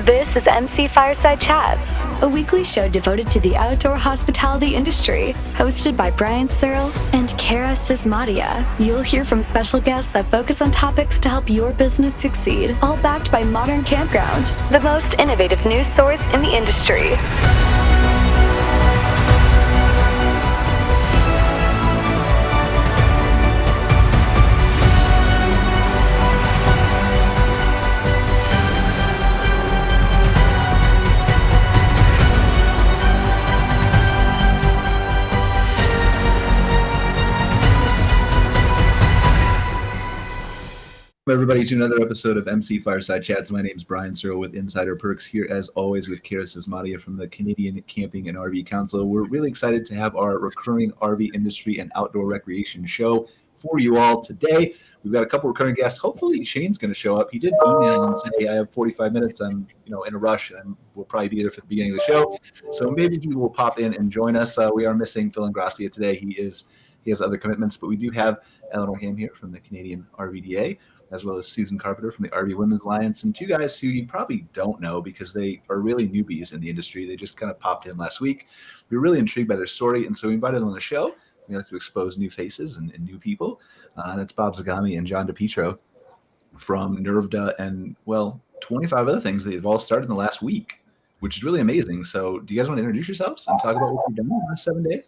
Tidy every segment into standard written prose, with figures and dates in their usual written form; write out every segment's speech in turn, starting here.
This is MC Fireside Chats, a weekly show devoted to the outdoor hospitality industry, hosted by Brian Searl and Cara Csizmadia. You'll hear from special guests that focus on topics to help your business succeed, all backed by Modern Campground, the most innovative news source in the industry. Everybody to another episode of MC Fireside Chats. My name is Brian Searl with Insider Perks, here as always with Cara Csizmadia from the Canadian Camping and RV Council. We're really excited to have our recurring RV industry and outdoor recreation show for you all today. We've got a couple recurring guests. Hopefully Shane's going to show up. He did email and say, I have 45 minutes. I'm in a rush, and we'll probably be there for the beginning of the show. So maybe he will pop in and join us. We are missing Phil Ingrassia today. He has other commitments, but we do have Eleanore Hamm here from the Canadian RVDA, as well as Susan Carpenter from the RV Women's Alliance, and two guys who you probably don't know because they are really newbies in the industry. They just kind of popped in last week. We were really intrigued by their story, and so we invited them on the show. We like to expose new faces and new people. And it's Bob Zagami and John DiPietro from NERVDA and, 25 other things that have all started in the last week, which is really amazing. So do you guys want to introduce yourselves and talk about what you've done in the last 7 days?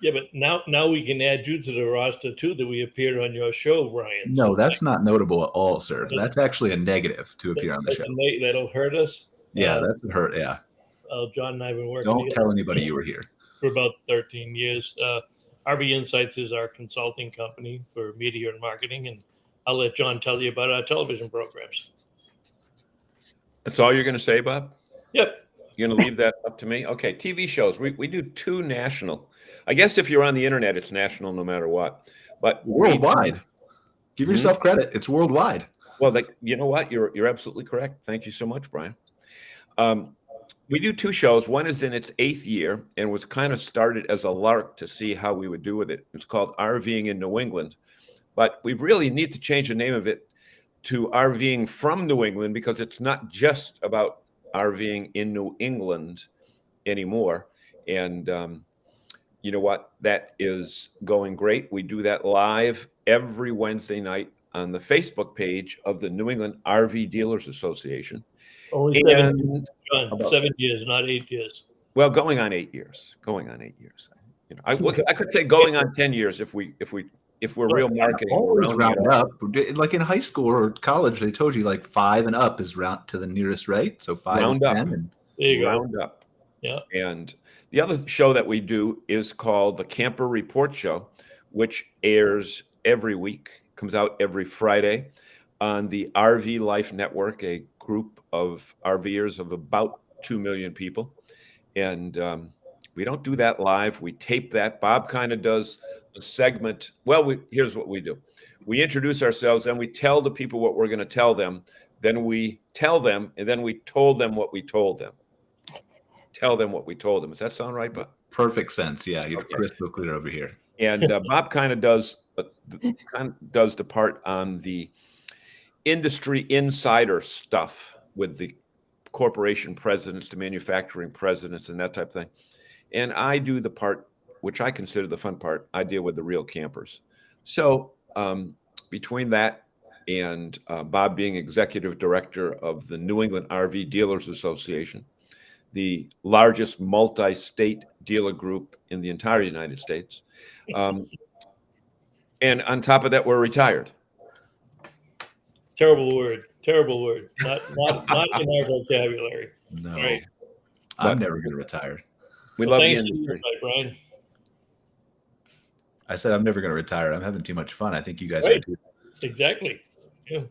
Yeah, but now we can add you to the roster, too, that we appeared on your show, Brian. No, that's not notable at all, sir. That's actually a negative to appear on the show. That'll hurt us? Yeah, that's a hurt, yeah. John and I have been working Don't tell anybody you were here. For about 13 years. RV Insights is our consulting company for media and marketing, and I'll let John tell you about our television programs. That's all you're going to say, Bob? Yep. You're going to leave that up to me? Okay, TV shows. We do two national. I guess if you're on the internet, it's national no matter what. But worldwide. Give yourself credit. It's worldwide. Well, you know what? You're absolutely correct. Thank you so much, Brian. We do two shows. One is in its 8th year and was kind of started as a lark to see how we would do with it. It's called RVing in New England. But we really need to change the name of it to RVing from New England, because it's not just about RVing in New England anymore. And you know what? That is going great. We do that live every Wednesday night on the Facebook page of the New England RV Dealers Association. Only 7 years, not 8 years. Well, going on 8 years. I could say going on 10 years if we're real marketing. Always round up. Like in high school or college, they told you like 5 and up is round to the nearest, right? So 5 round is up. 10. And there you go. Round up. Yeah. And the other show that we do is called the Camper Report Show, which airs every week, comes out every Friday on the RV Life Network, a group of RVers of about 2 million people. And we don't do that live. We tape that. Bob kind of does a segment. Well, here's what we do. We introduce ourselves, and we tell the people what we're going to tell them. Then we tell them, and then we told them what we told them. Tell them what we told them. Does that sound right, Bob? Perfect sense. Yeah, you're crystal clear over here. And Bob kind of does the part on the industry insider stuff with the corporation presidents, the manufacturing presidents, and that type of thing. And I do the part, which I consider the fun part. I deal with the real campers. So between that and Bob being executive director of the New England RV Dealers Association, the largest multi-state dealer group in the entire United States. And on top of that, we're retired. Terrible word. Not in our vocabulary. No, right. I'm never going to retire. We love thanks the to industry. you, Brian. I said I'm never going to retire. I'm having too much fun. I think you guys Right. are too. Exactly. Yeah.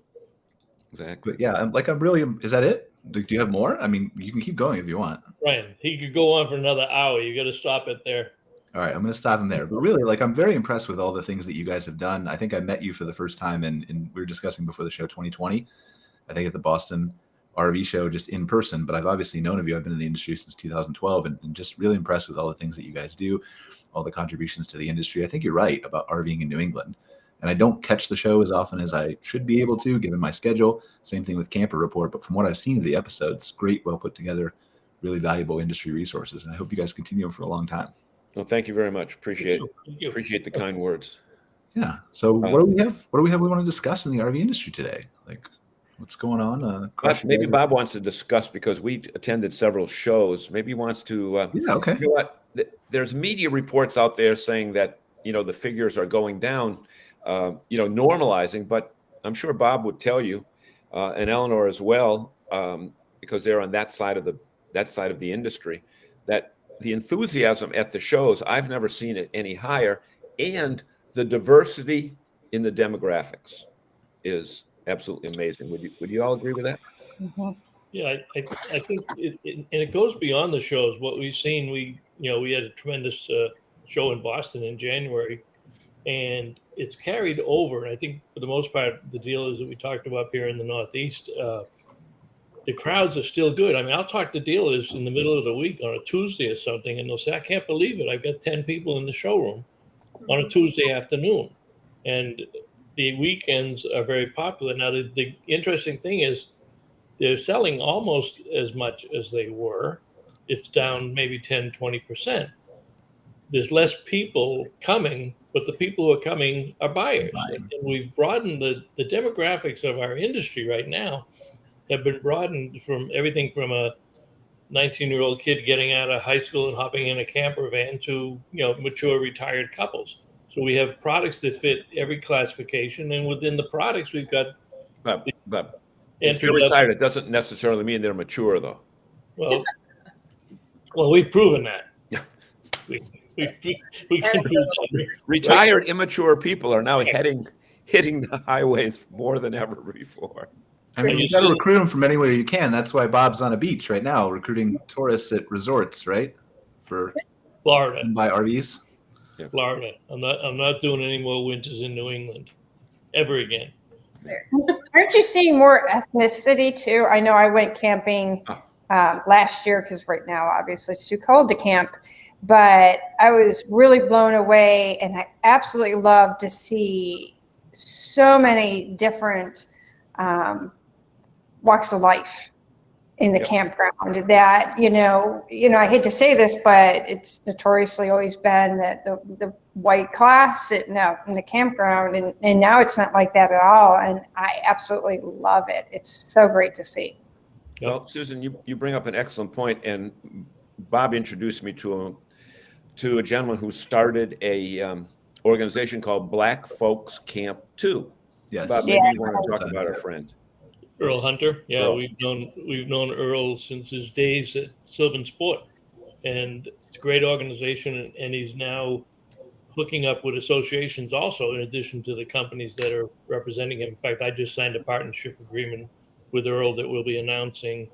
Exactly. But yeah, I'm really. Is that it? Do you have more? I mean, you can keep going if you want. Brian, he could go on for another hour. You got to stop it there. All right, I'm going to stop him there. But really, I'm very impressed with all the things that you guys have done. I think I met you for the first time, and we were discussing before the show 2020, I think at the Boston RV show, just in person. But I've obviously known of you. I've been in the industry since 2012, and just really impressed with all the things that you guys do, all the contributions to the industry. I think you're right about RVing in New England. And I don't catch the show as often as I should be able to, given my schedule. Same thing with Camper Report. But from what I've seen of the episodes, great, well put together, really valuable industry resources. And I hope you guys continue for a long time. Well, thank you very much. Appreciate the kind words. Yeah. So what do we have? What do we want to discuss in the RV industry today? Like, what's going on? Maybe Bob wants to discuss, because we attended several shows. Maybe he wants to. Yeah. Okay. You know what? There's media reports out there saying that the figures are going down, normalizing. But I'm sure Bob would tell you, and Eleanore as well, because they're on that side of the industry, that the enthusiasm at the shows, I've never seen it any higher, and the diversity in the demographics is absolutely amazing. Would you all agree with that? Mm-hmm. Yeah, I think it goes beyond the shows. What we've seen, we had a tremendous show in Boston in January, and it's carried over. And I think for the most part, the deal is that we talked about here in the Northeast, the crowds are still good. I mean, I'll talk to dealers in the middle of the week on a Tuesday or something, and they'll say, I can't believe it. I've got 10 people in the showroom on a Tuesday afternoon. And the weekends are very popular. Now, the interesting thing is they're selling almost as much as they were. It's down maybe 10, 20%. There's less people coming, but the people who are coming are buyers. And we've broadened the demographics of our industry right now have been broadened from everything from a 19-year-old kid getting out of high school and hopping in a camper van to, mature retired couples. So we have products that fit every classification. And within the products, we've got. But if you're retired, it doesn't necessarily mean they're mature, though. Well, we've proven that. we can prove that. Retired, immature people are now hitting the highways more than ever before. I mean, you got to recruit them from anywhere you can. That's why Bob's on a beach right now, recruiting tourists at resorts, right? For Florida. By RVs. Yeah. Florida. I'm not doing any more winters in New England ever again. Aren't you seeing more ethnicity too? I know I went camping last year because right now, obviously, it's too cold to camp. But I was really blown away, and I absolutely love to see so many different walks of life in the campground that, I hate to say this, but it's notoriously always been that the white class sitting out in the campground, and now it's not like that at all. And I absolutely love it. It's so great to see. Well, Susan, you bring up an excellent point, and Bob introduced me to a gentleman who started a organization called Black Folks Camp 2. Yes. Bob, maybe you want to talk about our friend Earl Hunter. Yeah, Earl. We've known Earl since his days at Sylvan Sport, and it's a great organization. And he's now hooking up with associations also, in addition to the companies that are representing him. In fact, I just signed a partnership agreement with Earl that we'll be announcing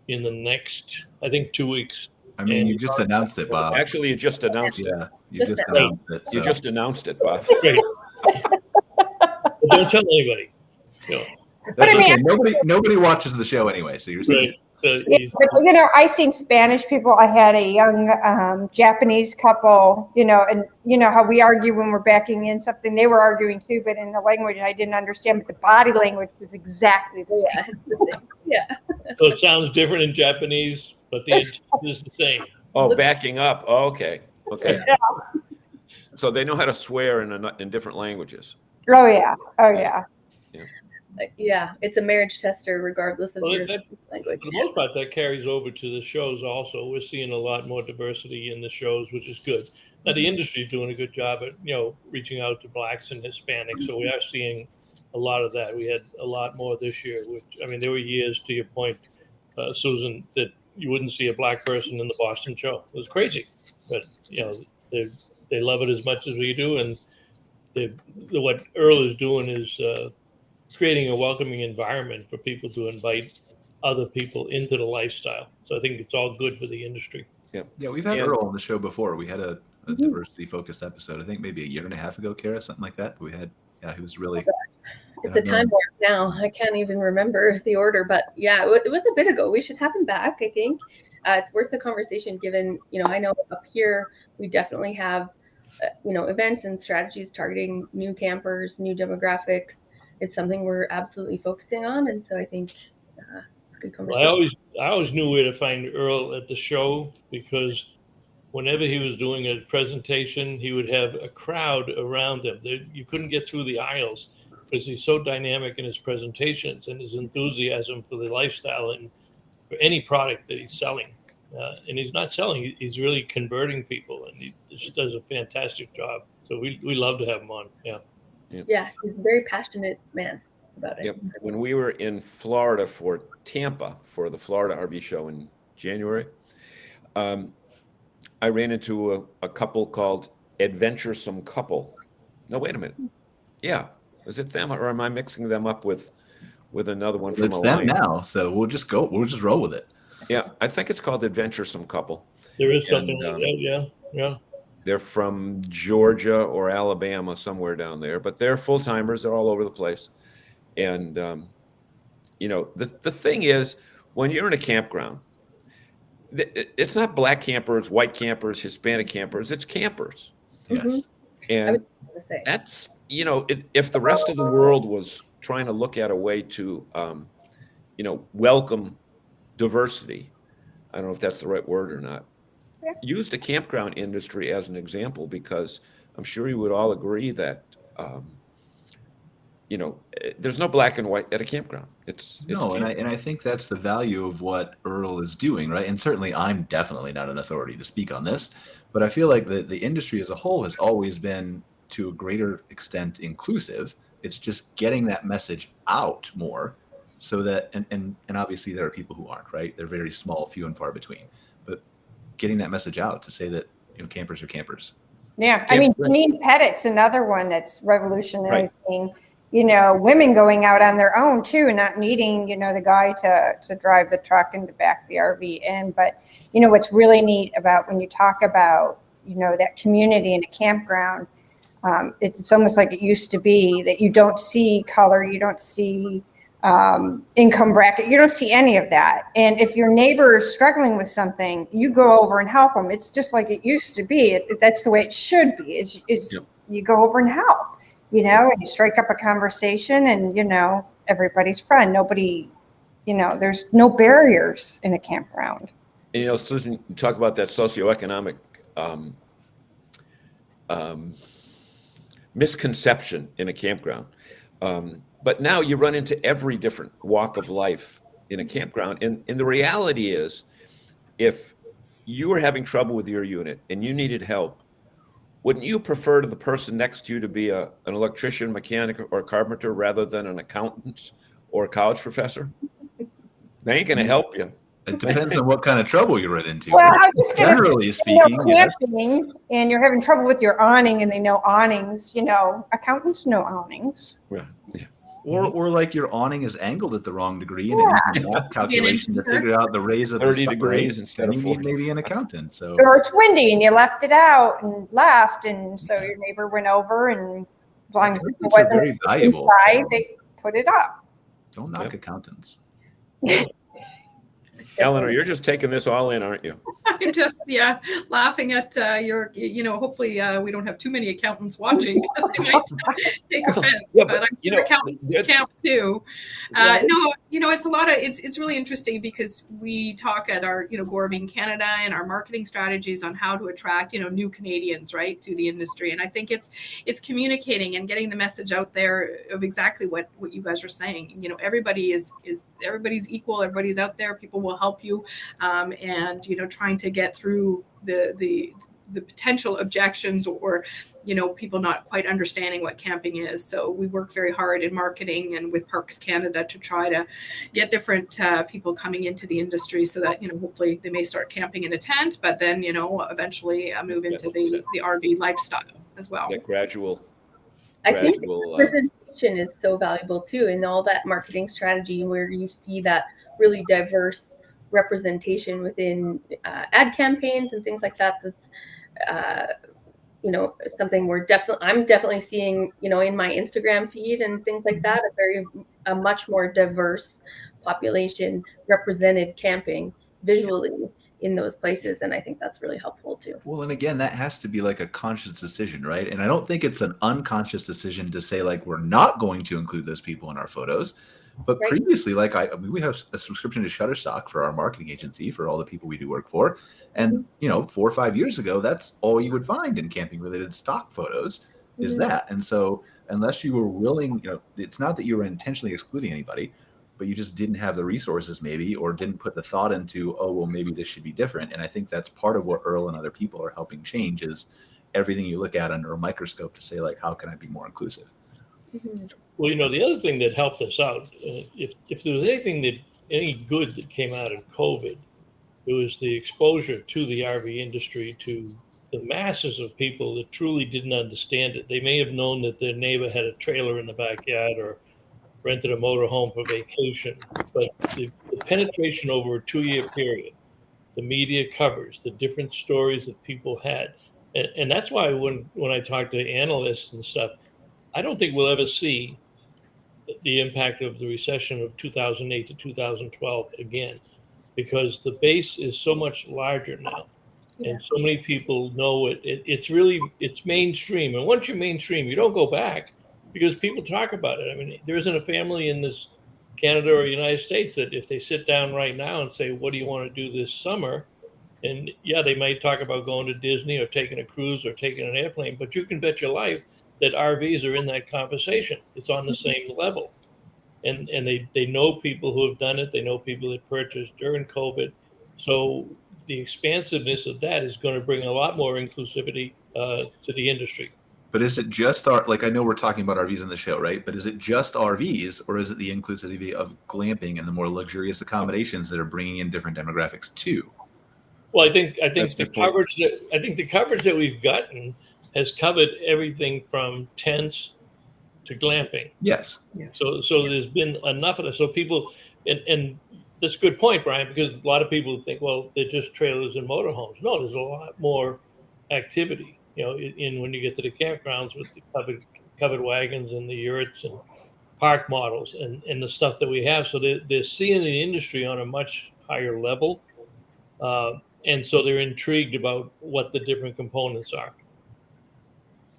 in the next, I think, 2 weeks. I mean, you just announced it, Bob. Actually, you just announced it. Yeah, you just announced it. So. You just announced it, Bob. Great. But don't tell anybody. That's okay. Nobody watches the show anyway, so you're saying. Right. But I've seen Spanish people. I had a young Japanese couple, and how we argue when we're backing in something, they were arguing too, but in a language I didn't understand, but the body language was exactly the same. Yeah. So it sounds different in Japanese, but the intent is the same. Oh, backing up. Oh, okay. Yeah. So they know how to swear in different languages. Oh yeah. Yeah, it's a marriage tester regardless of your language. For the most part, that carries over to the shows also. We're seeing a lot more diversity in the shows, which is good. Now, the industry is doing a good job at, reaching out to Blacks and Hispanics, so we are seeing a lot of that. We had a lot more this year, there were years, to your point, Susan, that you wouldn't see a Black person in the Boston show. It was crazy. But, they love it as much as we do, and what Earl is doing is creating a welcoming environment for people to invite other people into the lifestyle. So I think it's all good for the industry. Yeah, we've had Earl on the show before. We had a diversity-focused episode, I think maybe a year and a half ago, Cara, something like that. But we had, he was really... It's a time warp now. I can't even remember the order, but yeah, it was a bit ago. We should have him back, I think. It's worth the conversation given, I know up here we definitely have events and strategies targeting new campers, new demographics. It's something we're absolutely focusing on, and so I think it's a good conversation. Well, I always knew where to find Earl at the show, because whenever he was doing a presentation, he would have a crowd around him. You couldn't get through the aisles because he's so dynamic in his presentations and his enthusiasm for the lifestyle and for any product that he's selling. And he's not selling, he's really converting people, and he just does a fantastic job. So we love to have him on. Yeah, he's a very passionate man about it. Yep. When we were in Florida for Tampa for the Florida RV show in January, I ran into a couple called Adventuresome Couple. No, wait a minute. Yeah, is it them, or am I mixing them up with another one from Alliance? It's them now, so we'll just roll with it. Yeah, I think it's called Adventuresome Couple. There is something like that, yeah. They're from Georgia or Alabama, somewhere down there, but they're full-timers. They're all over the place. And, the thing is, when you're in a campground, it's not black campers, white campers, Hispanic campers. It's campers. Yes. And that's, if the rest of the world was trying to look at a way to, welcome diversity, I don't know if that's the right word or not, use the campground industry as an example, because I'm sure you would all agree that, there's no black and white at a campground. It's no, and I think that's the value of what Earl is doing, right? And certainly I'm definitely not an authority to speak on this, but I feel like the industry as a whole has always been, to a greater extent, inclusive. It's just getting that message out more, so that, and obviously there are people who aren't, right? They're very small, few and far between, but getting that message out to say that, campers are campers. Yeah, I mean, Janine Pettit's another one that's revolutionizing, women going out on their own too, not needing, the guy to drive the truck and to back the RV in. But, what's really neat about when you talk about, that community in a campground, it's almost like it used to be, that you don't see color, you don't see income bracket, you don't see any of that. And if your neighbor is struggling with something, you go over and help them. It's just like it used to be. That's the way it should be, is you go over and help, and you strike up a conversation, and, everybody's friend. Nobody, there's no barriers in a campground. And, Susan, you talk about that socioeconomic misconception in a campground. But now you run into every different walk of life in a campground. And the reality is, if you were having trouble with your unit and you needed help, wouldn't you prefer to the person next to you to be an electrician, mechanic, or a carpenter rather than an accountant or a college professor? They ain't going to help you. It depends on what kind of trouble you run into. Well, I was just going to say, generally speaking, camping, and you're having trouble with your awning, and they know awnings. Accountants know awnings. Yeah. Or like your awning is angled at the wrong degree, and it needs a math calculation to figure out the raise of 30 degrees instead of 40. Maybe an accountant. So, or it's windy and you left it out and left, and so your neighbor went over, and as long as it wasn't inside, they put it up. Don't knock accountants. Eleanor, you're just taking this all in, aren't you? I'm just, laughing at your, hopefully we don't have too many accountants watching, because they might take offense, but I'm sure accountants count too. No, it's a lot of, it's really interesting, because we talk at our, Gorving Canada and our marketing strategies on how to attract, new Canadians, right, to the industry. And I think it's communicating and getting the message out there of exactly what you guys are saying. Everybody's equal, everybody's out there, people will help you, and trying to get through the potential objections, or people not quite understanding what camping is. So we work very hard in marketing and with Parks Canada to try to get different people coming into the industry, so that hopefully they may start camping in a tent, but then eventually move into the RV lifestyle as well. That gradual. I think presentation is so valuable too, in all that marketing strategy, where you see that really diverse representation within ad campaigns and things like that. That's something I'm definitely seeing in my Instagram feed and things like that, a much more diverse population represented camping visually in those places. And I think that's really helpful too. Well, and again, that has to be like a conscious decision, right? And I don't think it's an unconscious decision to say like, we're not going to include those people in our photos. But Right. previously, like we have a subscription to Shutterstock for our marketing agency for all the people we do work for. And, 4 or 5 years ago, that's all you would find in camping related stock photos is that. And so unless you were willing, it's not that you were intentionally excluding anybody, but you just didn't have the resources maybe, or didn't put the thought into, oh, well, maybe this should be different. And I think that's part of what Earl and other people are helping change is everything you look at under a microscope to say, like, how can I be more inclusive? Well, the other thing that helped us out, if there was any good that came out of COVID, it was the exposure to the RV industry, to the masses of people that truly didn't understand it. They may have known that their neighbor had a trailer in the backyard or rented a motorhome for vacation, but the penetration over a 2-year period, the media covers, the different stories that people had. And that's why when I talk to analysts and stuff, I don't think we'll ever see the impact of the recession of 2008 to 2012 again, because the base is so much larger now. And so many people know it. It's mainstream. And once you're mainstream, you don't go back because people talk about it. I mean, there isn't a family in this Canada or United States that if they sit down right now and say, what do you want to do this summer? And yeah, they might talk about going to Disney or taking a cruise or taking an airplane, but you can bet your life that RVs are in that conversation. It's on the same level. And they know people who have done it. They know people that purchased during COVID. So the expansiveness of that is going to bring a lot more inclusivity to the industry. But is it just I know we're talking about RVs in the show, right? But is it just RVs, or is it the inclusivity of glamping and the more luxurious accommodations that are bringing in different demographics too? Well, I think the coverage that we've gotten has covered everything from tents to glamping. Yes. So there's been enough of this. So people, and that's a good point, Brian, because a lot of people think, well, they're just trailers and motorhomes. No, there's a lot more activity, in when you get to the campgrounds with the covered wagons and the yurts and park models and the stuff that we have. So they're seeing the industry on a much higher level. And so they're intrigued about what the different components are.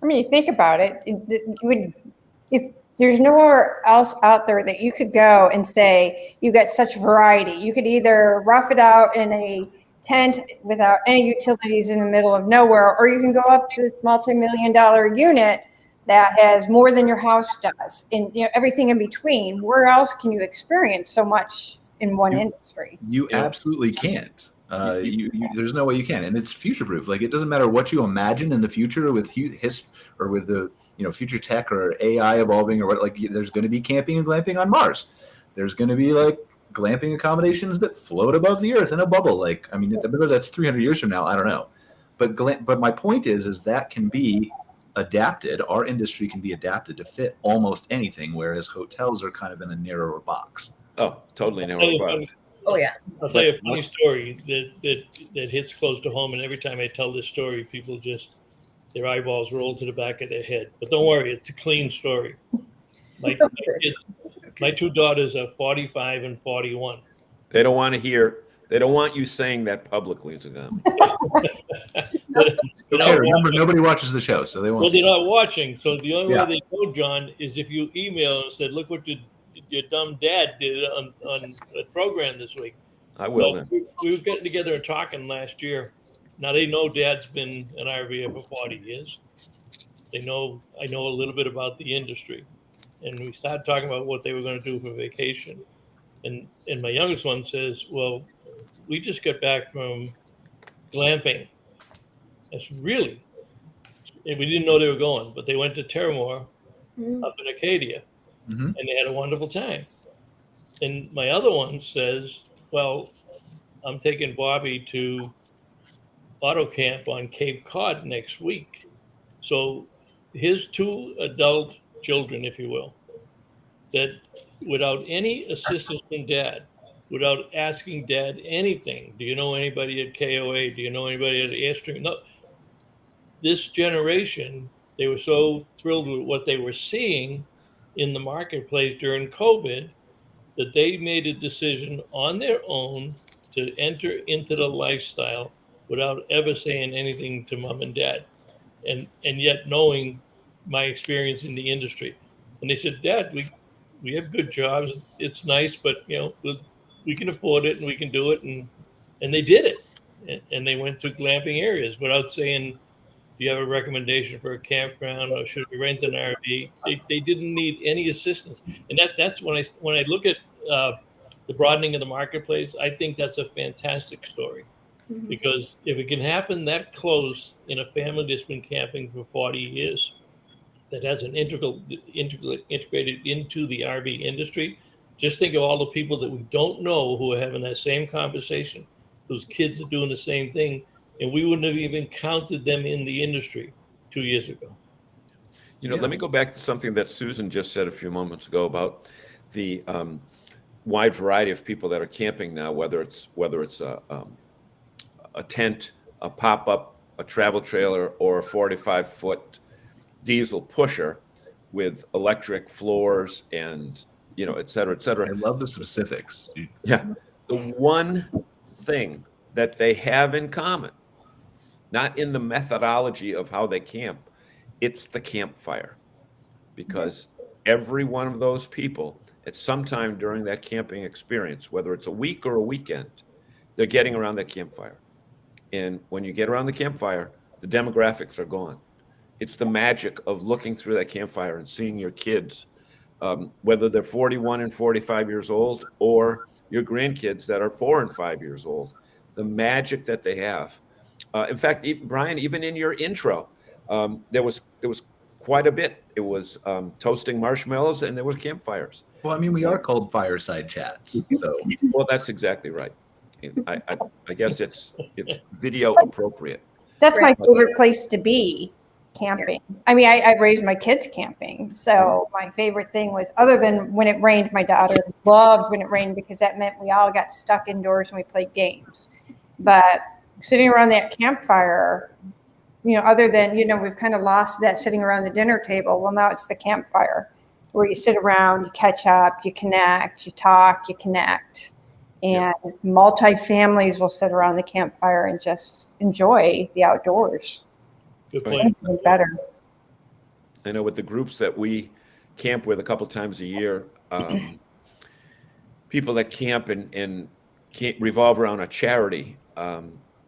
I mean, you think about it, if there's nowhere else out there that you could go and say, you got such variety. You could either rough it out in a tent without any utilities in the middle of nowhere, or you can go up to this multi-million-dollar unit that has more than your house does, and everything in between. Where else can you experience so much in one industry? You absolutely can't. There's no way you can, and it's future-proof. Like, it doesn't matter what you imagine in the future with or with the future tech or AI evolving or what. Like, there's going to be camping and glamping on Mars. There's going to be like glamping accommodations that float above the earth in a bubble. Like, I mean, whether that's 300 years from now, I don't know. But my point is that can be adapted. Our industry can be adapted to fit almost anything, whereas hotels are kind of in a narrower box. Oh, totally narrower box. Oh yeah. I'll tell you a funny story that hits close to home, and every time I tell this story, people just their eyeballs roll to the back of their head. But don't worry, it's a clean story. My two daughters are 45 and 41. They don't want to hear. They don't want you saying that publicly, Zagami. Remember, nobody watches the show, so they won't. Well, they're not watching. So the only way they know, John, is if you email and said, "Look what your dumb dad did on a program this week." I will. So we were getting together and talking last year. Now they know Dad's been an RVer for 40 years. I know a little bit about the industry, and we started talking about what they were going to do for vacation. And my youngest one says, "Well, we just got back from glamping." That's really, and we didn't know they were going, but they went to Terramore up in Acadia, and they had a wonderful time. And my other one says, "Well, I'm taking Bobby to auto camp on Cape Cod next week." So his two adult children, if you will, that without any assistance from Dad, without asking Dad anything, do you know anybody at KOA? Do you know anybody at Airstream? No. This generation, they were so thrilled with what they were seeing in the marketplace during COVID that they made a decision on their own to enter into the lifestyle without ever saying anything to mom and dad, and yet knowing my experience in the industry. And they said, Dad, we have good jobs. It's nice, but we can afford it and we can do it. And they did it. And they went to glamping areas without saying, do you have a recommendation for a campground or should we rent an RV? They didn't need any assistance. And that's when I look at the broadening of the marketplace, I think that's a fantastic story. Mm-hmm. Because if it can happen that close in a family that's been camping for 40 years, that has an integrated into the RV industry, just think of all the people that we don't know who are having that same conversation, whose kids are doing the same thing, and we wouldn't have even counted them in the industry 2 years ago. Let me go back to something that Susan just said a few moments ago about the wide variety of people that are camping now, whether it's a tent, a pop-up, a travel trailer, or a 45-foot diesel pusher with electric floors and et cetera, et cetera. I love the specifics. Yeah. The one thing that they have in common, not in the methodology of how they camp, it's the campfire. Because every one of those people, at some time during that camping experience, whether it's a week or a weekend, they're getting around that campfire. And when you get around the campfire, the demographics are gone. It's the magic of looking through that campfire and seeing your kids, whether they're 41 and 45 years old or your grandkids that are 4 and 5 years old, the magic that they have. In fact, Brian, even in your intro, there was quite a bit. It was toasting marshmallows and there was campfires. Well, I mean, we are called Fireside Chats, so. Well, that's exactly right. I guess it's video appropriate. That's my favorite place to be, camping. I mean, I raised my kids camping, so my favorite thing was, other than when it rained, my daughter loved when it rained because that meant we all got stuck indoors and we played games. But sitting around that campfire, other than, we've kind of lost that sitting around the dinner table. Well, now it's the campfire where you sit around, you catch up, you connect, you talk, you connect. And multi-families will sit around the campfire and just enjoy the outdoors. Good point. Better. I know with the groups that we camp with a couple times a year, people that camp and revolve around a charity,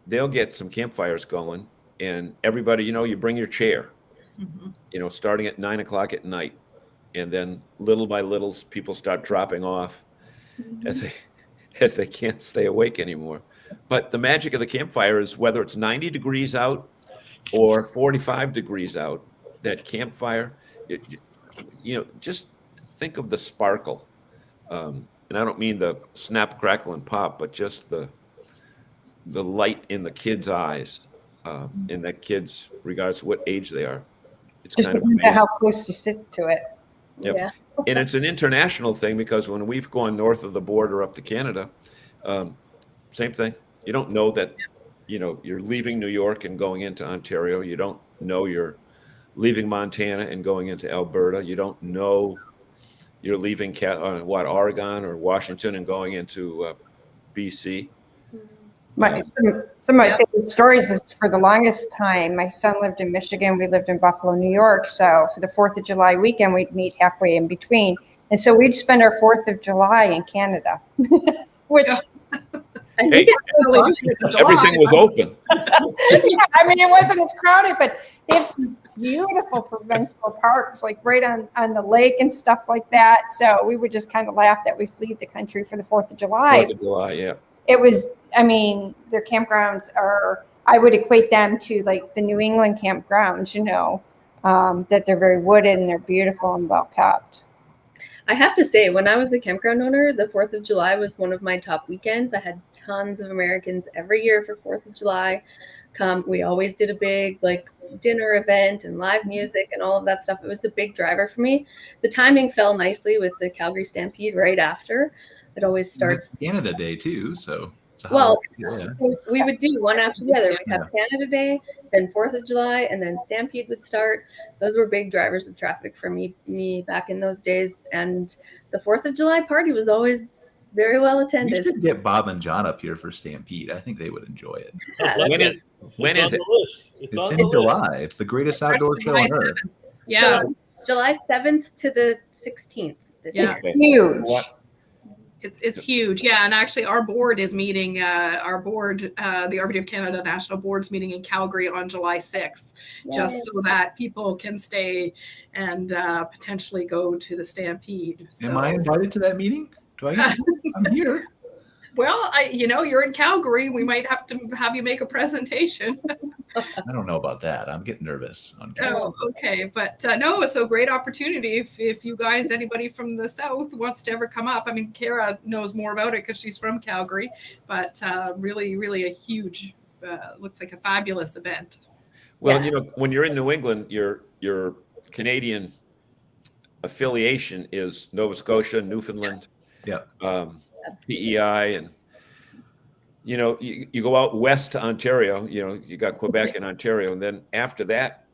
they'll get some campfires going, and everybody, you bring your chair, starting at 9 o'clock at night, and then little by little, people start dropping off as they can't stay awake anymore. But the magic of the campfire is whether it's 90 degrees out or 45 degrees out, that campfire, just think of the sparkle. And I don't mean the snap, crackle, and pop, but just the light in the kids' eyes, in that kids, regardless of what age they are. It's just kind of amazing. How close you sit to it. Yep. Yeah. And it's an international thing, because when we've gone north of the border up to Canada, same thing. You don't know that, you're leaving New York and going into Ontario. You don't know you're leaving Montana and going into Alberta. You don't know you're leaving Oregon or Washington and going into BC. Some of my favorite stories is, for the longest time, my son lived in Michigan, we lived in Buffalo, New York. So for the 4th of July weekend, we'd meet halfway in between. And so we'd spend our 4th of July in Canada, which I think everything was open. I mean, it wasn't as crowded, but they have some beautiful provincial parks, like right on the lake and stuff like that. So we would just kind of laugh that we fled the country for the 4th of July. 4th of July, yeah. It was, their campgrounds I would equate them to like the New England campgrounds, that they're very wooded and they're beautiful and well kept. I have to say, when I was the campground owner, the 4th of July was one of my top weekends. I had tons of Americans every year for 4th of July come. We always did a big dinner event and live music and all of that stuff. It was a big driver for me. The timing fell nicely with the Calgary Stampede right after. It always starts Canada Day too, so. We would do one after the other. We'd have Canada Day, then 4th of July, and then Stampede would start. Those were big drivers of traffic for me back in those days. And the 4th of July party was always very well We attended. should get Bob and John up here for Stampede. I think they would enjoy it. When is it? It's It's on in the list. July. It's the greatest outdoor show on earth. Yeah. July 7th to the 16th. Yeah. Okay. Huge. What? It's huge. Yeah. And actually our board is meeting, the RVDA of Canada National Board's meeting in Calgary on July 6th, just so that people can stay and potentially go to the Stampede. So. Am I invited to that meeting? Do I get I'm here. Well, you're in Calgary. We might have to have you make a presentation. I don't know about that. I'm getting nervous on camera. Oh, okay. But no, so great opportunity. If you guys, anybody from the South wants to ever come up, I mean, Cara knows more about it because she's from Calgary, but really, really a huge, looks like a fabulous event. Well, when you're in New England, your Canadian affiliation is Nova Scotia, Newfoundland, PEI, and you go out west to Ontario. You got Quebec and Ontario, and then after that,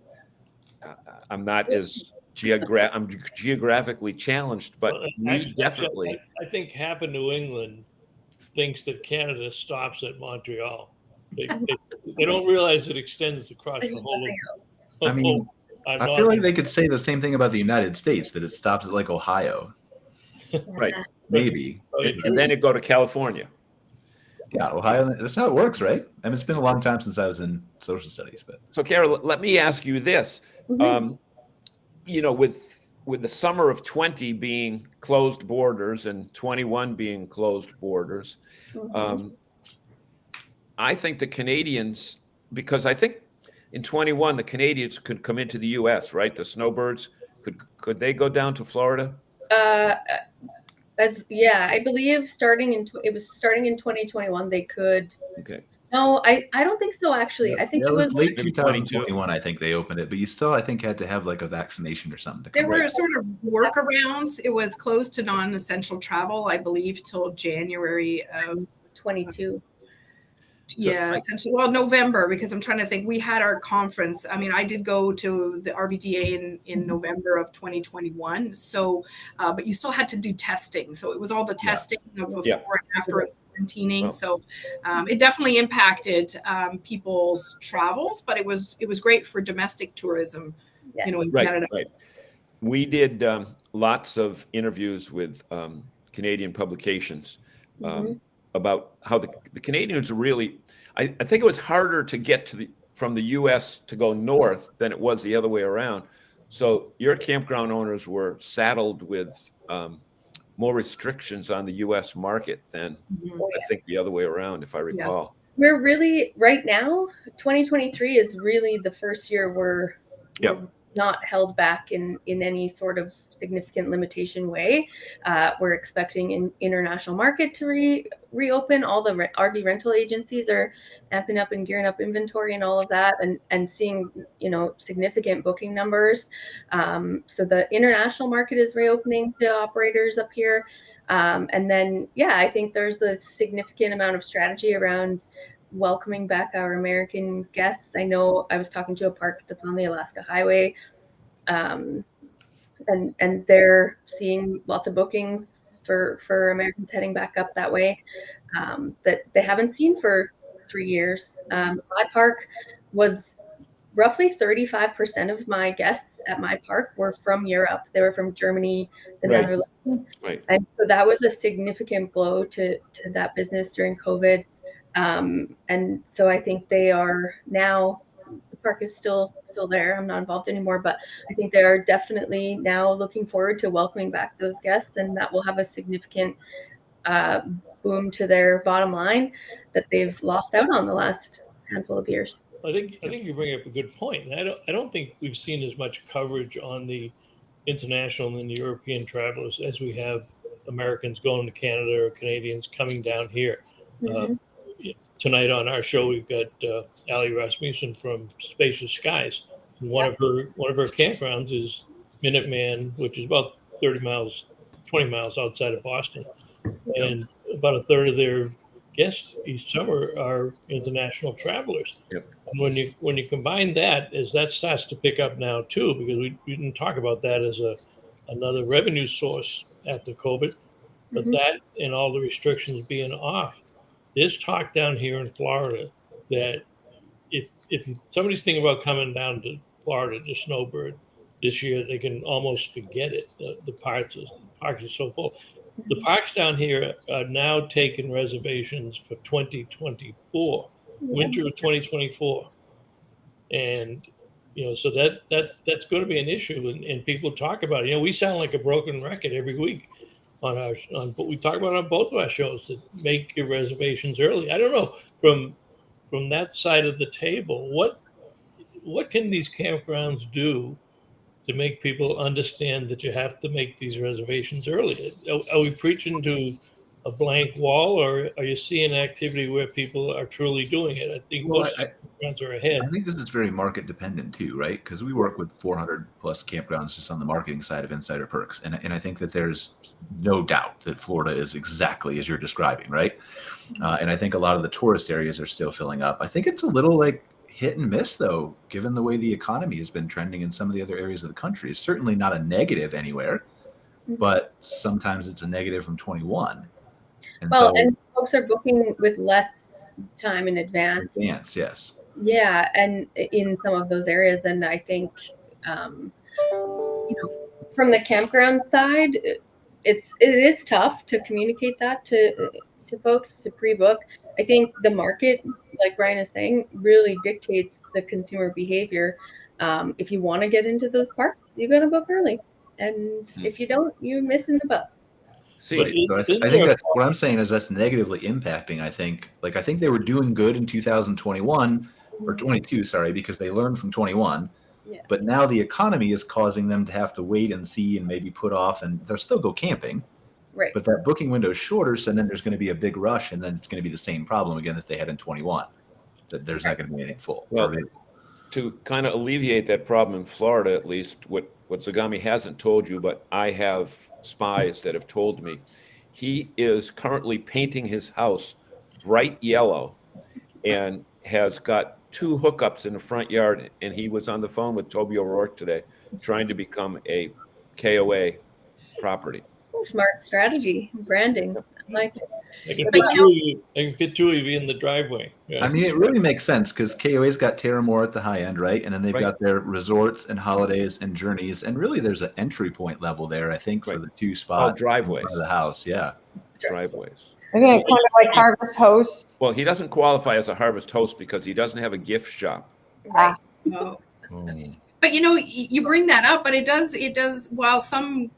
I'm not as I'm geographically challenged, but definitely. I think half of New England thinks that Canada stops at Montreal. They don't realize it extends across the whole. I mean, I feel like they could say the same thing about the United States, that it stops at like Ohio. Right. Maybe. And then it go to California. Yeah, Ohio. That's how it works, right? I mean, it's been a long time since I was in social studies, but. So, Cara, let me ask you this. With the summer of 20 being closed borders and 21 being closed borders, I think the Canadians, because I think in 21 the Canadians could come into the U.S., right? The snowbirds could they go down to Florida? I believe starting in 2021 they could. Okay. No, I don't think so. Actually, I think it was late 2021. I think they opened it, but you still, I think, had to have like a vaccination or something. There were sort of workarounds. It was closed to non-essential travel, I believe, till January of 22. Yeah, essentially. Well, November, because I'm trying to think. We had our conference. I mean, I did go to the RVDA in November of 2021. So, but you still had to do testing. So it was all the testing before and after quarantining. Wow. So it definitely impacted people's travels, but it was great for domestic tourism. Yeah. In Canada. Right. We did lots of interviews with Canadian publications. About how the Canadians are really, I think it was harder to get from the U.S. to go north than it was the other way around. So your campground owners were saddled with more restrictions on the U.S. market than I think the other way around, if I recall. Yes. We're really, right now, 2023 is really the first year we're not held back in any sort of significant limitation way. We're expecting an international market to reopen. All the RV rental agencies are amping up and gearing up inventory and all of that, and seeing significant booking numbers. So the international market is reopening to operators up here, and then I think there's a significant amount of strategy around welcoming back our American guests. I know I was talking to a park that's on the Alaska Highway. And they're seeing lots of bookings for Americans heading back up that way that they haven't seen for 3 years. My park was roughly 35% of my guests at my park were from Europe. They were from Germany, the Netherlands. Right. And so that was a significant blow to that business during COVID. And so I think they are now, the park is still there. I'm not involved anymore, but I think they are definitely now looking forward to welcoming back those guests, and that will have a significant boom to their bottom line that they've lost out on the last handful of years. I think you bring up a good point. I don't think we've seen as much coverage on the international and the European travelers as we have Americans going to Canada or Canadians coming down here. Tonight on our show, we've got Ali Rasmussen from Spacious Skies. One of her campgrounds is Minuteman, which is about 20 miles outside of Boston, and about a third of their guests each summer are international travelers. Yep. And when you combine that, as that starts to pick up now too, because we didn't talk about that as another revenue source after COVID. But that and all the restrictions being off, there's talk down here in Florida that if somebody's thinking about coming down to Florida to snowbird this year, they can almost forget it. The parks are so full. The parks down here are now taking reservations for 2024, winter of 2024, and so that's going to be an issue, and people talk about it. We sound like a broken record every week but we talk about it on both of our shows to make your reservations early. I don't know from that side of the table, what can these campgrounds do to make people understand that you have to make these reservations early? Are we preaching to a blank wall, or are you seeing activity where people are truly doing it? I think most campgrounds are ahead. I think this is very market dependent too, right? Because we work with 400 plus campgrounds just on the marketing side of Insider Perks. And I think that there's no doubt that Florida is exactly as you're describing, right? And I think a lot of the tourist areas are still filling up. I think it's a little like hit and miss though, given the way the economy has been trending in some of the other areas of the country. It's certainly not a negative anywhere, but sometimes it's a negative from 21. And folks are booking with less time in advance. Yes. Yeah, and in some of those areas, and I think, from the campground side, it is tough to communicate that to folks to pre-book. I think the market, like Brian is saying, really dictates the consumer behavior. If you want to get into those parks, you got to book early, and if you don't, you're missing the bus. So I think that's what I'm saying is that's negatively impacting. I think they were doing good in 2021 or 22, sorry, because they learned from 21. Yeah. But now the economy is causing them to have to wait and see and maybe put off, and they'll still go camping. Right. But that booking window is shorter, so then there's going to be a big rush, and then it's going to be the same problem again that they had in 21. That there's not going to be anything full. Well, to kind of alleviate that problem in Florida, at least, what Zagami hasn't told you, but I have spies that have told me, he is currently painting his house bright yellow and has got 2 hookups in the front yard. And he was on the phone with Toby O'Rourke today trying to become a KOA property. Smart strategy, branding. Like it. I can fit two of you in the driveway. Yeah. I mean, it really makes sense because KOA's got Terramore at the high end, right? And then they've got their resorts and holidays and journeys. And really, there's an entry point level there, I think, for the 2 spots. Driveways. Of the house, yeah. Driveways. I think it's kind of like Harvest Host. Well, he doesn't qualify as a Harvest Host because he doesn't have a gift shop. Ah. But you bring that up, but it does. While some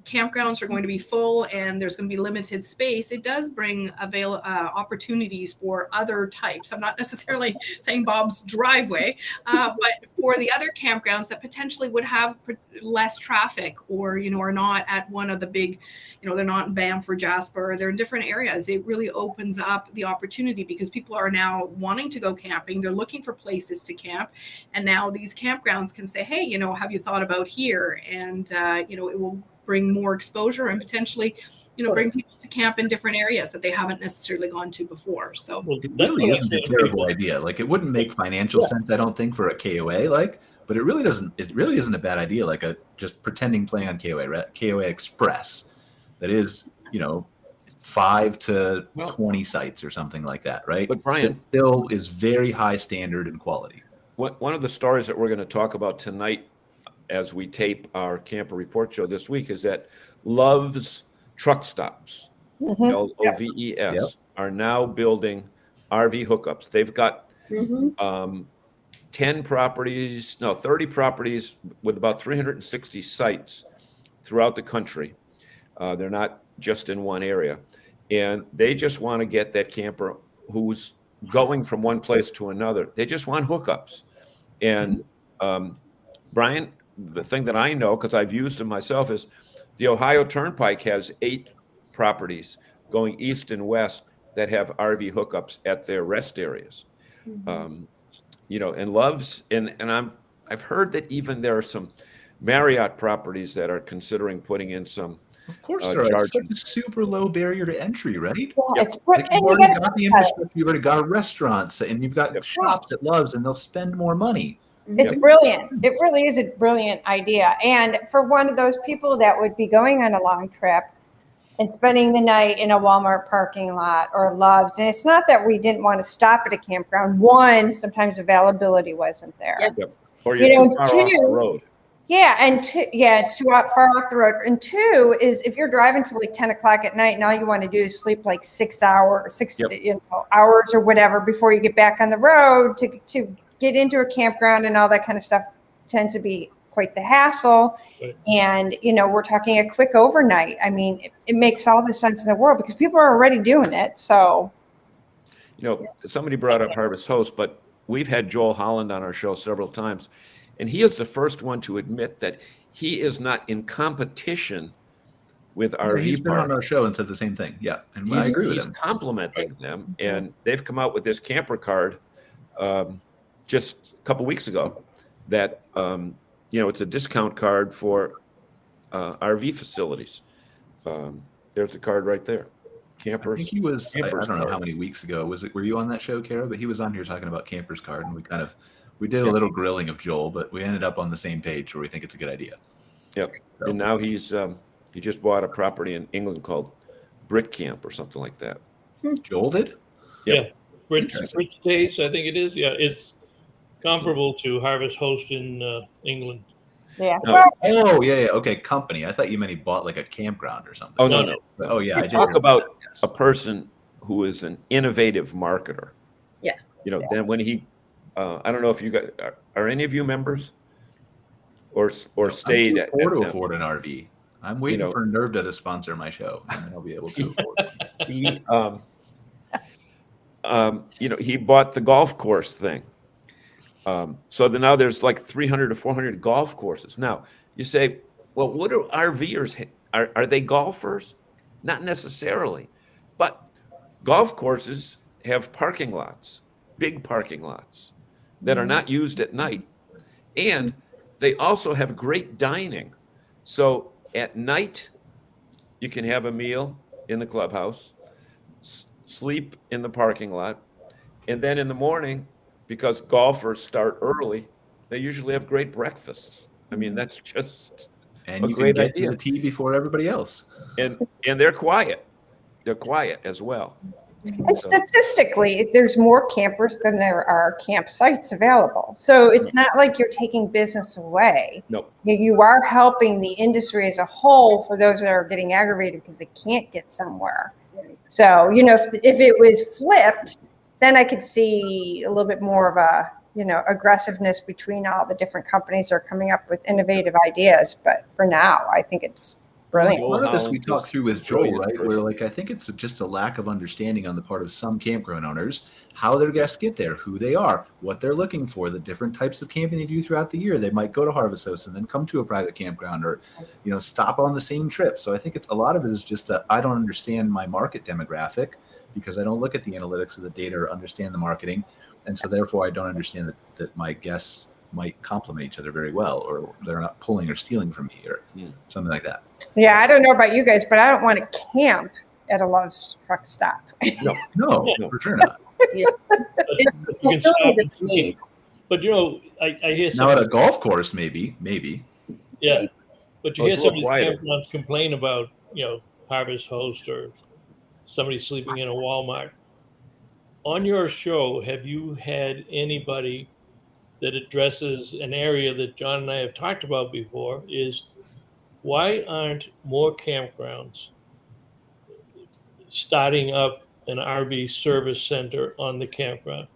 campgrounds are going to be full and there's going to be limited space, it does bring opportunities for other types. I'm not necessarily saying Bob's driveway, but for the other campgrounds that potentially would have less traffic or, are not at one of the big, they're not in Banff or Jasper, they're in different areas. It really opens up the opportunity because people are now wanting to go camping. They're looking for places to camp. And now these campgrounds can say, hey, have you thought about here? And, it will bring more exposure and potentially, bring people to camp in different areas that they haven't necessarily gone to before. So it really isn't a terrible idea. Like, it wouldn't make financial sense, I don't think, for a KOA. But it really doesn't. It really isn't a bad idea. Like just pretending playing on KOA Express, that is, 5 to 20 sites or something like that, right? But Brian, it still is very high standard and quality. One of the stories that we're going to talk about tonight, as we tape our camper report show this week, is that Love's Truck Stops, LOVES, are now building RV hookups. They've got 30 properties with about 360 sites throughout the country. They're not just in one area. And they just want to get that camper who's going from one place to another. They just want hookups. And Brian, the thing that I know, because I've used them myself, is the Ohio Turnpike has 8 properties going east and west that have RV hookups at their rest areas. And Love's, and I've heard that even there are some Marriott properties that are considering putting in some. Of course, there are. It's such a super low barrier to entry, right? Yeah, it's you've already got the infrastructure, you've already got restaurants, and you've got shops at Love's, and they'll spend more money. It's brilliant. It really is a brilliant idea. And for one of those people that would be going on a long trip, and spending the night in a Walmart parking lot or Love's. And it's not that we didn't want to stop at a campground. One, sometimes availability wasn't there. Yep. Or you're too far off the road. Yeah, and it's too far off the road. And two is if you're driving till like 10 o'clock at night and all you want to do is sleep like 6 hours, hours or whatever before you get back on the road to get into a campground and all that kind of stuff tends to be quite the hassle. Right. And, we're talking a quick overnight. I mean, it makes all the sense in the world because people are already doing it. So, somebody brought up Harvest Host, but we've had Joel Holland on our show several times. And he is the first one to admit that he is not in competition with RV He's been on our show and said the same thing. Yeah, and I agree with him. He's complimenting them, and they've come out with this camper card just a couple weeks ago that, it's a discount card for RV facilities. There's the card right there. Campers. I think he was, I don't know how many weeks ago. Were you on that show, Cara? But he was on here talking about Campers Card, and we did a little grilling of Joel, but we ended up on the same page where we think it's a good idea. Yep. So. And now he just bought a property in England called Brit Camp or something like that. Joel did? Yep. Yeah. Brit Stays, I think it is. Yeah, it's comparable to Harvest Host in England. Yeah. Oh, yeah. Okay, company. I thought you meant he bought like a campground or something. Oh, no. But, oh, yeah. I talk about a person who is an innovative marketer. Yeah. Then when he, I don't know if you guys are any of you members or stayed at to afford an RV. I'm waiting for NERVDA to sponsor my show, and then I'll be able to afford it. He bought the golf course thing. So now there's like 300 to 400 golf courses. Now you say, well, what do RVers? Are they golfers? Not necessarily, but golf courses have parking lots, big parking lots that are not used at night. And they also have great dining. So at night, you can have a meal in the clubhouse, sleep in the parking lot, and then in the morning, because golfers start early, they usually have great breakfasts. I mean, that's just a great idea. And you can get to the tea before everybody else. And they're quiet. They're quiet as well. And statistically, there's more campers than there are campsites available. So it's not like you're taking business away. No. You are helping the industry as a whole for those that are getting aggravated because they can't get somewhere. So, if it was flipped, then I could see a little bit more of a, aggressiveness between all the different companies that are coming up with innovative ideas. But for now, I think it's brilliant. A lot of this we talked through with Joel, right? Where I think it's just a lack of understanding on the part of some campground owners, how their guests get there, who they are, what they're looking for, the different types of camping they do throughout the year. They might go to Harvest Host and then come to a private campground or, stop on the same trip. So I think a lot of it is just I don't understand my market demographic because I don't look at the analytics of the data or understand the marketing. And so therefore I don't understand that my guests might complement each other very well, or they're not pulling or stealing from me or something like that. Yeah, I don't know about you guys, but I don't want to camp at a Love's truck stop. No, for sure not. Yeah. But you can stop and sleep. But I hear now at a golf course, maybe. Yeah, but you hear some of these campgrounds complain about Harvest Host or somebody sleeping in a Walmart. On your show, have you had anybody that addresses an area that John and I have talked about before? Is why aren't more campgrounds starting up an RV service center on the campground?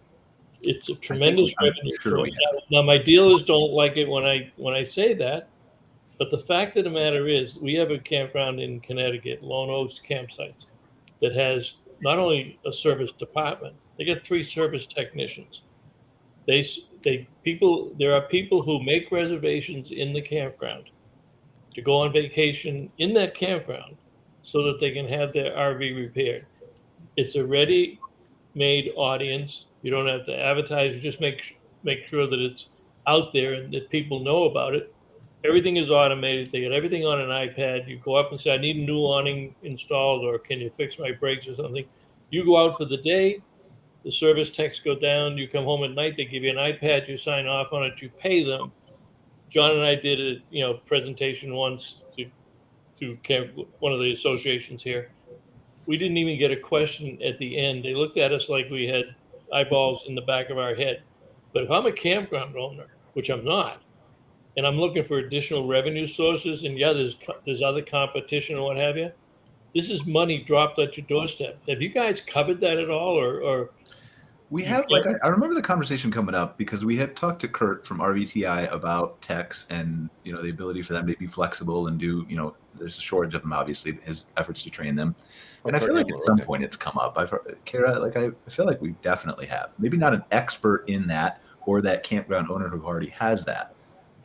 It's a tremendous revenue source. Now, my dealers don't like it when I say that, but the fact of the matter is, we have a campground in Connecticut, Lone Oaks Campsites, that has not only a service department, they got 3 service technicians. There are people who make reservations in the campground to go on vacation in that campground so that they can have their RV repaired. It's a ready-made audience. You don't have to advertise. You just make sure that it's out there and that people know about it. Everything is automated. They get everything on an iPad. You go up and say, I need a new awning installed, or can you fix my brakes or something? You go out for the day. The service techs go down. You come home at night. They give you an iPad. You sign off on it. You pay them. John and I did a presentation once to one of the associations here. We didn't even get a question at the end. They looked at us like we had eyeballs in the back of our head. But if I'm a campground owner, which I'm not, and I'm looking for additional revenue sources, and yeah, there's other competition or what have you, this is money dropped at your doorstep. Have you guys covered that at all, or? We have, like, I remember the conversation coming up because we had talked to Kurt from RVTI about techs and, you know, the ability for them to be flexible and do, you know, there's a shortage of them, obviously, his efforts to train them. And I feel like at some point it's come up. I've heard, Cara, like, I feel like we definitely have. Maybe not an expert in that or that campground owner who already has that.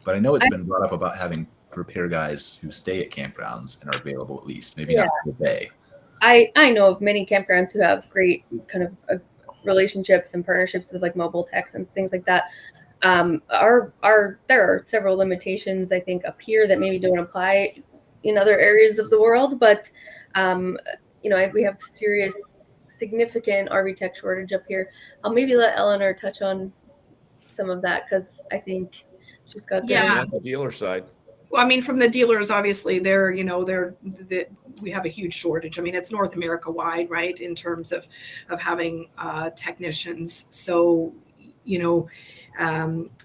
But I know it's been brought up about having repair guys who stay at campgrounds and are available at least, maybe not for the day. I know of many campgrounds who have great kind of relationships and partnerships with like mobile techs and things like that. There are several limitations, I think, up here that maybe don't apply in other areas of the world, but you know, we have significant RV tech shortage up here. I'll maybe let Eleanor touch on some of that because I think she's got on the dealer side. Well, I mean, from the dealers, obviously, we have a huge shortage. I mean, it's North America wide, right, in terms of having technicians. So, you know,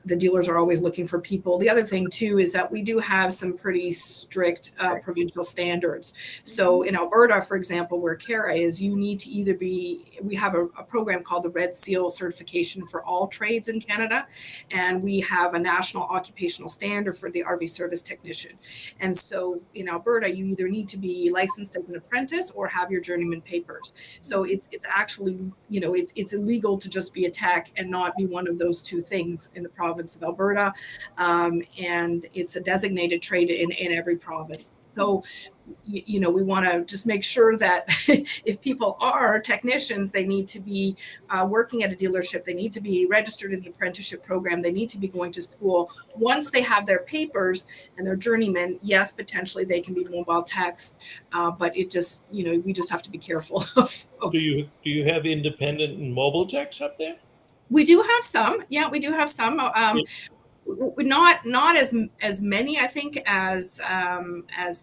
the dealers are always looking for people. The other thing, too, is that we do have some pretty strict provincial standards. So in Alberta, for example, where Cara is, you need to either we have a program called the Red Seal certification for all trades in Canada. And we have a national occupational standard for the RV service technician. And so in Alberta, you either need to be licensed as an apprentice or have your journeyman papers. So it's actually, you know, it's illegal to just be a tech and not be one of those two things in the province of Alberta, and it's a designated trade in every province. So, you know, we want to just make sure that if people are technicians, they need to be working at a dealership, they need to be registered in the apprenticeship program, they need to be going to school. Once they have their papers and their journeyman, yes, potentially they can be mobile techs, but it just, you know, we just have to be careful of. Do you have independent and mobile techs up there? We do have some. Yeah, we do have some. Not as many, I think, as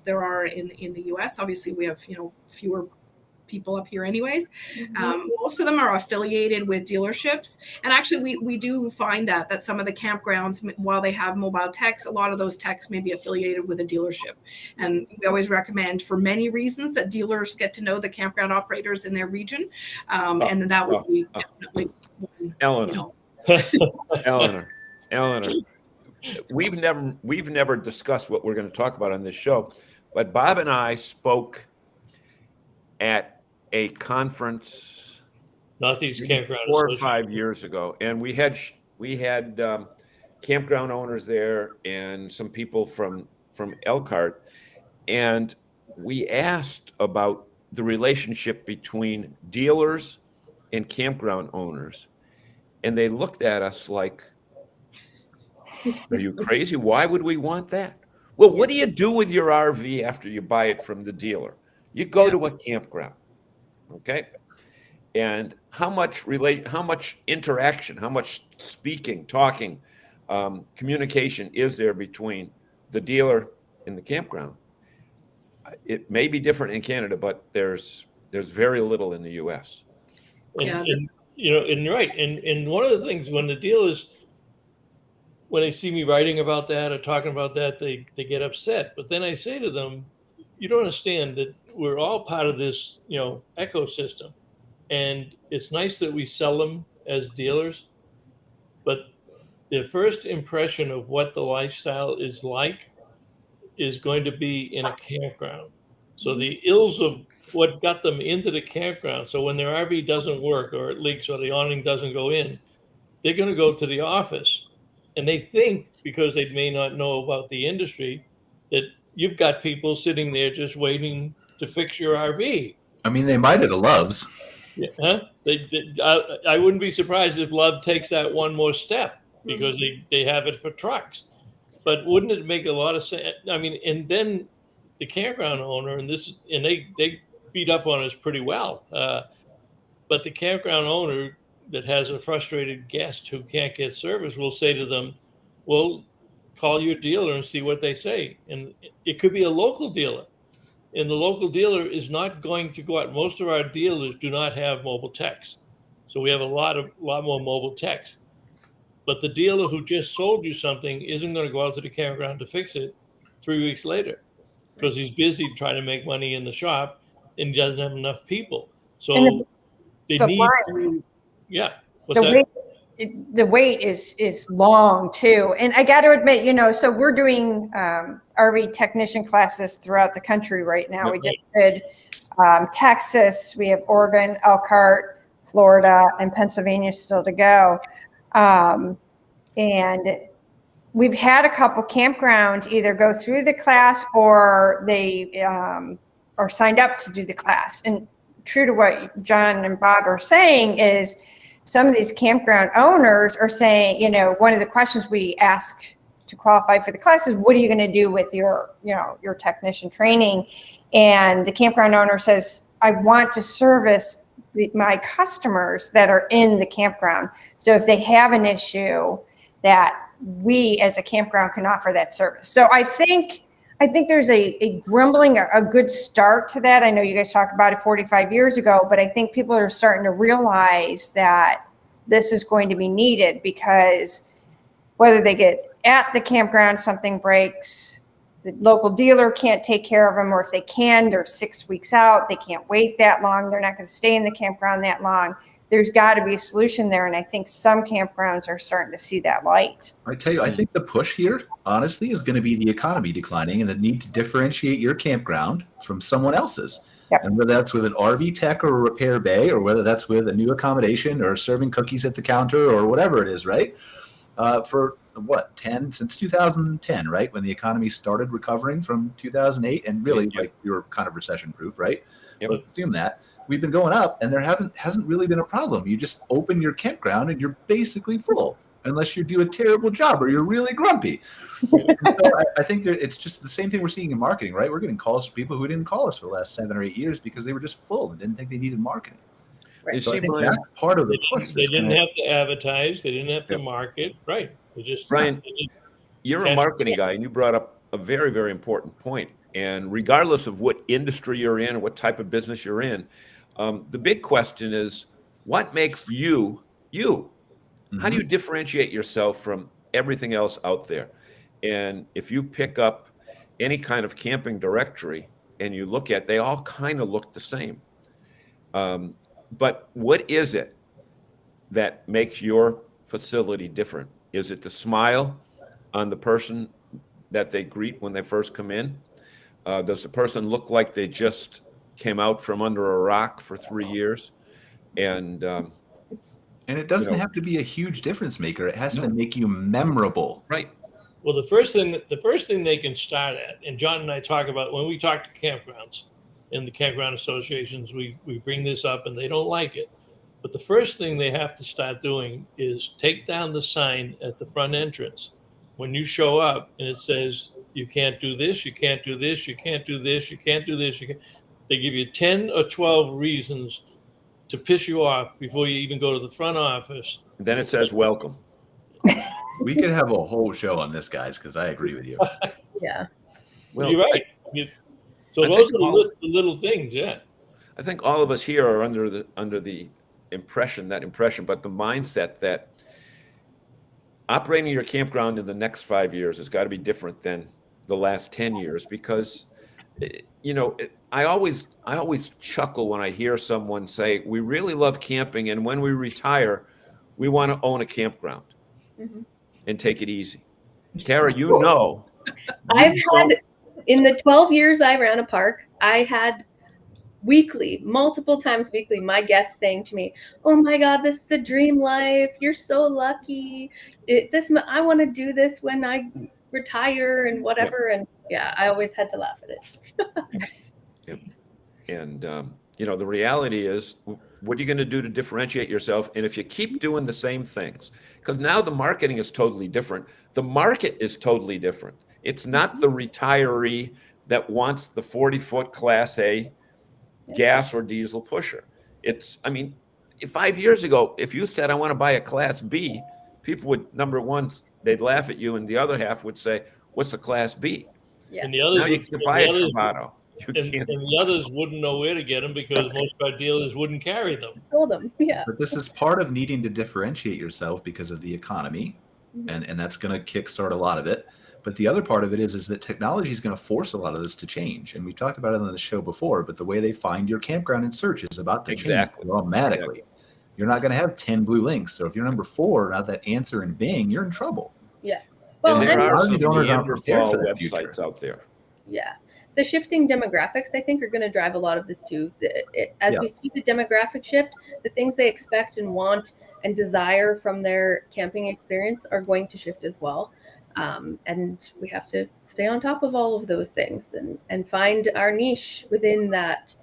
there are in the U.S. Obviously, we have, you know, fewer people up here anyways. Most of them are affiliated with dealerships, and actually we do find that some of the campgrounds, while they have mobile techs, a lot of those techs may be affiliated with a dealership. And we always recommend, for many reasons, that dealers get to know the campground operators in their region, and that would be definitely Eleanor. Eleanor, we've never discussed what we're going to talk about on this show, but Bob and I spoke at a conference Northeast Campground 4 or 5 years ago, and we had campground owners there and some people from Elkhart, and we asked about the relationship between dealers and campground owners, and they looked at us like, are you crazy? Why would we want that? Well, what do you do with your RV after you buy it from the dealer? You go to a campground, okay? And how much interaction, how much speaking, talking, communication is there between the dealer and the campground? It may be different in Canada, but there's very little in the U.S. And you know, and right, and one of the things when the dealers, when they see me writing about that or talking about that, they get upset. But then I say to them, you don't understand that we're all part of this, you know, ecosystem, and it's nice that we sell them as dealers, but their first impression of what the lifestyle is like is going to be in a campground. So the ills of what got them into the campground, so when their RV doesn't work or it leaks or the awning doesn't go in, they're going to go to the office. And they think, because they may not know about the industry, that you've got people sitting there just waiting to fix your RV. I mean, they might at a Love's. Yeah, huh? I wouldn't be surprised if Love takes that one more step, because they have it for trucks. But wouldn't it make a lot of sense? I mean, and then the campground owner, and they beat up on us pretty well. But the campground owner that has a frustrated guest who can't get service will say to them, well, call your dealer and see what they say. And it could be a local dealer. And the local dealer is not going to go out. Most of our dealers do not have mobile techs. So we have a lot more mobile techs. But the dealer who just sold you something isn't going to go out to the campground to fix it 3 weeks later because he's busy trying to make money in the shop and he doesn't have enough people. So they need to, yeah. What's that? The wait is long too. And I got to admit, so we're doing RV technician classes throughout the country right now. We just did Texas, we have Oregon, Elkhart, Florida, and Pennsylvania still to go. And we've had a couple campgrounds either go through the class or they are signed up to do the class. And true to what John and Bob are saying is some of these campground owners are saying, one of the questions we ask to qualify for the class is, what are you going to do with your technician training? And the campground owner says, I want to service my customers that are in the campground. So if they have an issue, that we as a campground can offer that service. So I think there's a grumbling, a good start to that. I know you guys talked about it 45 years ago, but I think people are starting to realize that this is going to be needed, because whether they get at the campground, something breaks, the local dealer can't take care of them, or if they can, they're 6 weeks out, they can't wait that long, they're not going to stay in the campground that long. There's got to be a solution there, and I think some campgrounds are starting to see that light. I tell you, I think the push here, honestly, is going to be the economy declining and the need to differentiate your campground from someone else's. Yep. And whether that's with an RV tech or a repair bay, or whether that's with a new accommodation or serving cookies at the counter or whatever it is, right? For what, since 2010, right? When the economy started recovering from 2008, and really, like, we were kind of recession-proof, right? Yep. Let's assume that. We've been going up, and there hasn't really been a problem. You just open your campground, and you're basically full, unless you do a terrible job or you're really grumpy. So I think it's just the same thing we're seeing in marketing, right? We're getting calls from people who didn't call us for the last 7 or 8 years because they were just full and didn't think they needed marketing. Right. So I think that's part of the push. They didn't have to advertise. They didn't have to market. Right. Brian, you're a marketing guy, and you brought up a very, very important point. And regardless of what industry you're in or what type of business you're in, the big question is, what makes you, you? Mm-hmm. How do you differentiate yourself from everything else out there? And if you pick up any kind of camping directory and you look at, they all kind of look the same. But what is it that makes your facility different? Is it the smile on the person that they greet when they first come in? Does the person look like they just came out from under a rock for 3 years? And it doesn't have to be a huge difference maker. It has to make you memorable. Right. Well, the first thing they can start at, and John and I talk about when we talk to campgrounds in the campground associations, we bring this up and they don't like it. But the first thing they have to start doing is take down the sign at the front entrance. When you show up and it says, you can't do this, you can't do this, you can't do this, you can't do this, they give you 10 or 12 reasons to piss you off before you even go to the front office. Then it says, welcome. We could have a whole show on this, guys, because I agree with you. Yeah. Well, you're right. So those are the little things, yeah. I think all of us here are under the impression, but the mindset that operating your campground in the next 5 years has got to be different than the last 10 years, because I always chuckle when I hear someone say, we really love camping, and when we retire, we want to own a campground and take it easy. Cara, I've had, in the 12 years I ran a park, I had multiple times weekly, my guests saying to me, oh my God, this is the dream life. You're so lucky. I want to do this when I retire and whatever. And yeah, I always had to laugh at it. Yep. And, the reality is, what are you going to do to differentiate yourself? And if you keep doing the same things, because now the marketing is totally different. The market is totally different. It's not the retiree that wants the 40-foot Class A gas or diesel pusher. 5 years ago, if you said, I want to buy a Class B, people would, number one, they'd laugh at you, and the other half would say, what's a Class B? Yeah. And the others now you can buy a Travato. And the others wouldn't know where to get them because most of our dealers wouldn't carry them. Told them, yeah. But this is part of needing to differentiate yourself because of the economy, and that's going to kickstart a lot of it. But the other part of it is that technology is going to force a lot of this to change. And we talked about it on the show before, but the way they find your campground in search is about to change automatically. You're not going to have 10 blue links. So if you're number 4, not that answer in Bing, you're in trouble. Yeah. Well, and there are some Neanderthal websites out there. Yeah. The shifting demographics, I think, are going to drive a lot of this too. As we see the demographic shift, the things they expect and want and desire from their camping experience are going to shift as well. And we have to stay on top of all of those things and find our niche within that